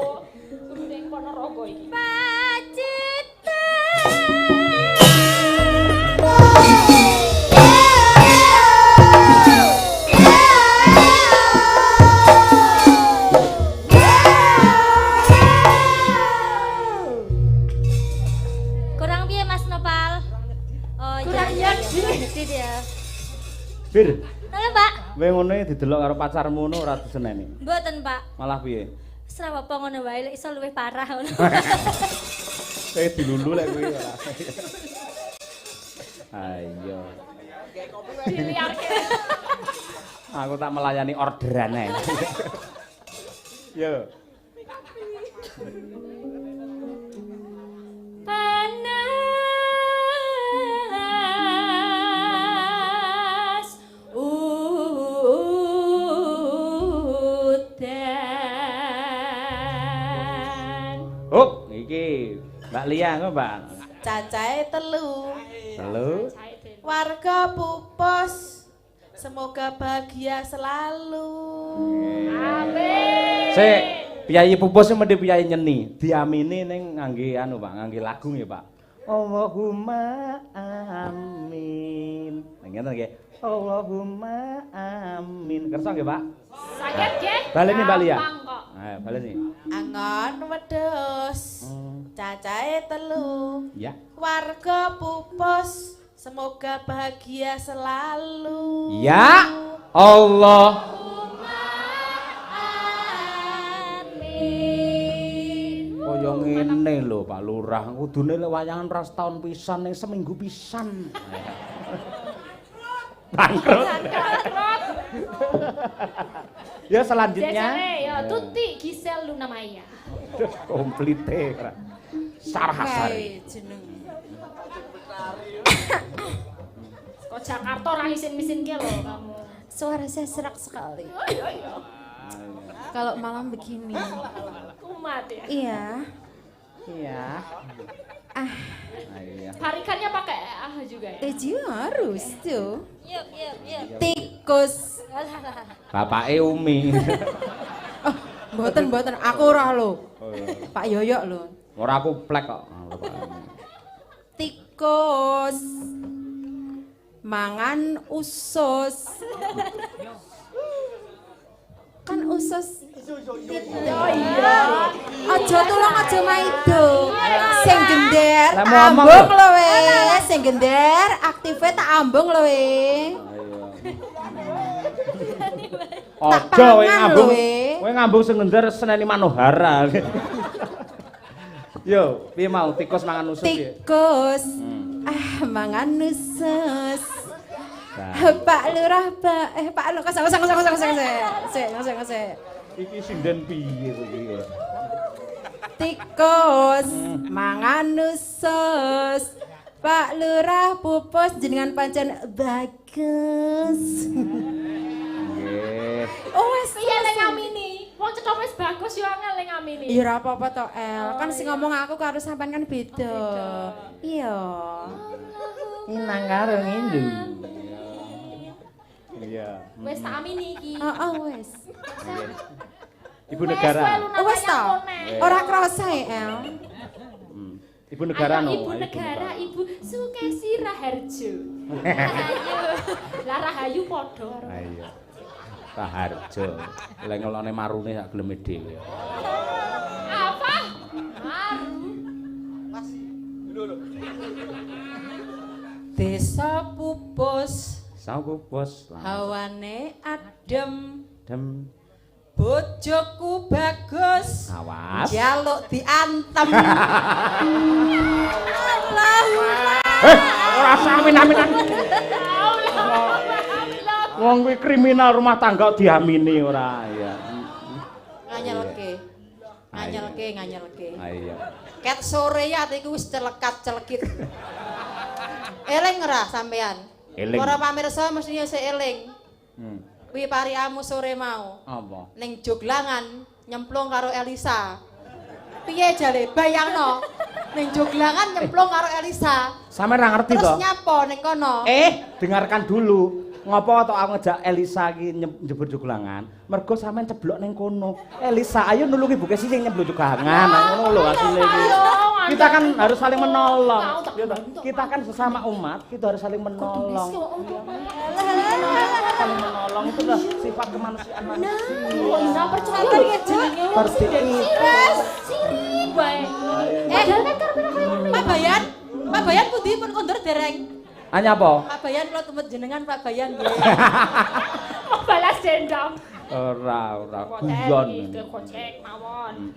[SPEAKER 2] Kudu ning Ponorogo iki.
[SPEAKER 7] Kurang piye Mas Nopal? Oh iya.
[SPEAKER 2] Kurang
[SPEAKER 7] iya,
[SPEAKER 2] nyedhi.
[SPEAKER 7] iya. Nyedhi ya.
[SPEAKER 4] Bir,
[SPEAKER 7] Halo Pak.
[SPEAKER 4] kowe ngono didelok karo pacarmu ngono ora diseneni.
[SPEAKER 7] Mboten Pak.
[SPEAKER 4] Malah piye?
[SPEAKER 7] Serap apa ngono wae lek iso luwih parah ngono.
[SPEAKER 4] Kowe dilulu lek kowe ora. Ayo.
[SPEAKER 2] Diliarke.
[SPEAKER 4] Aku tak melayani orderan ae. Yo.
[SPEAKER 2] Panas udan.
[SPEAKER 4] Oh, iki Mbak Lia kok, Mbak.
[SPEAKER 6] Cacahe 3.
[SPEAKER 4] Halo.
[SPEAKER 6] Warga Pupus, semoga bahagia selalu.
[SPEAKER 2] Amin.
[SPEAKER 4] Sik, piyayi pupus sing mendhe piyayi nyeni. Diamini ning ngangge anu, Pak, ngangge lagu nggih, Pak. Allahumma amin. Ngene nggih. Allahumma amin. Kersa nggih, Pak?
[SPEAKER 2] Saged nggih?
[SPEAKER 4] Baleni Mbak Lia.
[SPEAKER 2] Gampang kok.
[SPEAKER 4] Ayo, baleni.
[SPEAKER 6] Angon wedhus, cacahe 3.
[SPEAKER 4] Ya.
[SPEAKER 6] Warga Pupus, semoga bahagia selalu.
[SPEAKER 4] Ya Allah. Kaya ngene lho Pak Lurah, kudune lek wayangan ras taun pisan ning seminggu pisan. Bangkrut. Ya selanjutnya.
[SPEAKER 2] Jajane ya Tuti Gisel Luna Maya.
[SPEAKER 4] Komplite. Sarhasari.
[SPEAKER 6] Jeneng.
[SPEAKER 2] Kok Jakarta ora isin-misin ke lho kamu.
[SPEAKER 6] Suara saya serak sekali. Kalau malam begini.
[SPEAKER 2] Kumat ya.
[SPEAKER 6] Iya.
[SPEAKER 4] Iya. Iya.
[SPEAKER 2] Tarikannya pakai juga ya.
[SPEAKER 6] Harus tuh.
[SPEAKER 7] Yuk.
[SPEAKER 6] Tikus.
[SPEAKER 4] Bapake Umi.
[SPEAKER 6] Mboten aku ora lho. Pak Yoyo lho.
[SPEAKER 4] Ora aku plek kok.
[SPEAKER 6] Tikus. Mangan usus. Kan usus.
[SPEAKER 2] Oh iya.
[SPEAKER 6] Aja tulung aja maido. Sing gender
[SPEAKER 4] Lah, mau omong
[SPEAKER 6] ambung
[SPEAKER 4] lho.
[SPEAKER 6] lho we. Sing gender aktive tak ambung lho we.
[SPEAKER 4] Aja kowe
[SPEAKER 6] pangan
[SPEAKER 4] ngambung.
[SPEAKER 6] lho, we.
[SPEAKER 4] Kowe ngambung sing ngender seneni Manohara. Yo, piye mau tikus mangan usus piye?
[SPEAKER 6] Tikus. Mangan usus.
[SPEAKER 4] Nah.
[SPEAKER 6] Pak Lurah, Pak Lurah, sik.
[SPEAKER 4] Iki sinden piye kok iki?
[SPEAKER 6] Tikus mangan usus. Pak Lurah Pupus jenengan pancen bagus.
[SPEAKER 4] Nggih.
[SPEAKER 6] Oh wis
[SPEAKER 2] Piye lek ngamini? Wong cetha wis bagus yo angel lek ngamini.
[SPEAKER 6] ya ora apa-apa to El. Kan sing ngomong aku karo sampean kan beda. Iya.
[SPEAKER 4] Nang karo ngindu. Iya.
[SPEAKER 2] Wis tak amini iki.
[SPEAKER 6] Heeh wis.
[SPEAKER 4] Ibu negara.
[SPEAKER 6] Wis to. Ora krasa ya El.
[SPEAKER 4] Ibu negara no.
[SPEAKER 2] Ibu negara, Ibu Sukesi Raharjo. Lah Rahayu padha.
[SPEAKER 4] Ayo. Raharjo. Lek ngelone marune sak geleme dhewe.
[SPEAKER 2] Apa? Maru.
[SPEAKER 6] Desa Pupus,
[SPEAKER 4] Sapu bos.
[SPEAKER 6] hawane adem,
[SPEAKER 4] Dem.
[SPEAKER 6] bojoku bagus.
[SPEAKER 4] Awas.
[SPEAKER 6] Jaluk diantem.
[SPEAKER 4] Ora samin-aminan. Wong kuwi kriminal rumah tangga diamini ora ya.
[SPEAKER 6] Nganyelke.
[SPEAKER 4] Ayo.
[SPEAKER 6] Ket sore ya atiku wis celekat-celekit. Eling ora sampean?
[SPEAKER 4] Eling.
[SPEAKER 6] Para pamirsa mestinya sik eling.
[SPEAKER 4] Hmm.
[SPEAKER 6] Kuwi pariamu sore mau.
[SPEAKER 4] Apa?
[SPEAKER 6] Ning Joglangan nyemplung karo Elisa. Piye jare bayangno? Ning joglangan nyemplung karo Elisa.
[SPEAKER 4] Sampe ra ngerti
[SPEAKER 6] Terus
[SPEAKER 4] to?
[SPEAKER 6] nyapo ning kono.
[SPEAKER 4] Dengarkan dulu. Ngopo tok aku ngejak Elisa iki njebur joglangan? Mergo sampean ceblok ning kono. Elisa, ayo nulungi Bu Kesi sing nyebur joglangan. Ngono lho asline iki. Kita kan harus saling menolong. Kita kan sesama umat, kita harus saling menolong. Saling menolong itu lah sifat kemanusiaan manusia.
[SPEAKER 2] Nah, percaya ya jenenge
[SPEAKER 4] Seperti ini.
[SPEAKER 2] sirik bae.
[SPEAKER 6] Pak Bayan pundi pun kondur dereng.
[SPEAKER 4] Hanya apa?
[SPEAKER 6] Pak Bayan kula tumet jenengan Pak Bayan nggih.
[SPEAKER 2] Mau balas dendam.
[SPEAKER 4] Ora
[SPEAKER 2] Guyon.
[SPEAKER 4] guyon.
[SPEAKER 2] Kocek mawon.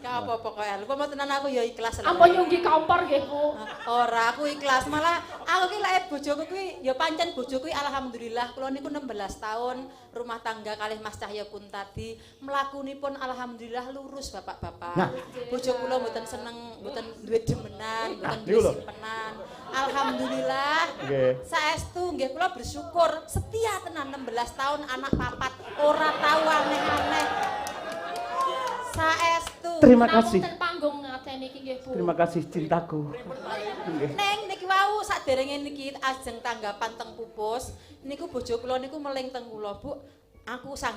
[SPEAKER 6] Ka apa-apa kok El. Upama tenan aku ya ikhlas.
[SPEAKER 2] Ampun nyunggi kompor nggih, Bu.
[SPEAKER 6] Ora, aku ikhlas. Malah aku ki lek bojoku kuwi ya pancen bojoku alhamdulillah kula niku 16 tahun rumah tangga kalih Mas Cahya pun tadi mlakunipun alhamdulillah lurus Bapak-bapak.
[SPEAKER 4] Nah.
[SPEAKER 6] Bojo kula mboten seneng, mboten duwe demenan, mboten duwe simpenan. Alhamdulillah.
[SPEAKER 4] Nggih.
[SPEAKER 6] Saestu nggih kula bersyukur setia tenan 16 tahun anak papat ora tau aneh-aneh. Saestu.
[SPEAKER 4] Terima kasih.
[SPEAKER 2] Namun ten panggung ngaten iki nggih, Bu.
[SPEAKER 4] Terima kasih cintaku.
[SPEAKER 6] Neng niki wau saderenge niki ajeng tanggapan teng pupus niku bojo kula niku meling teng kula Bu. Aku sang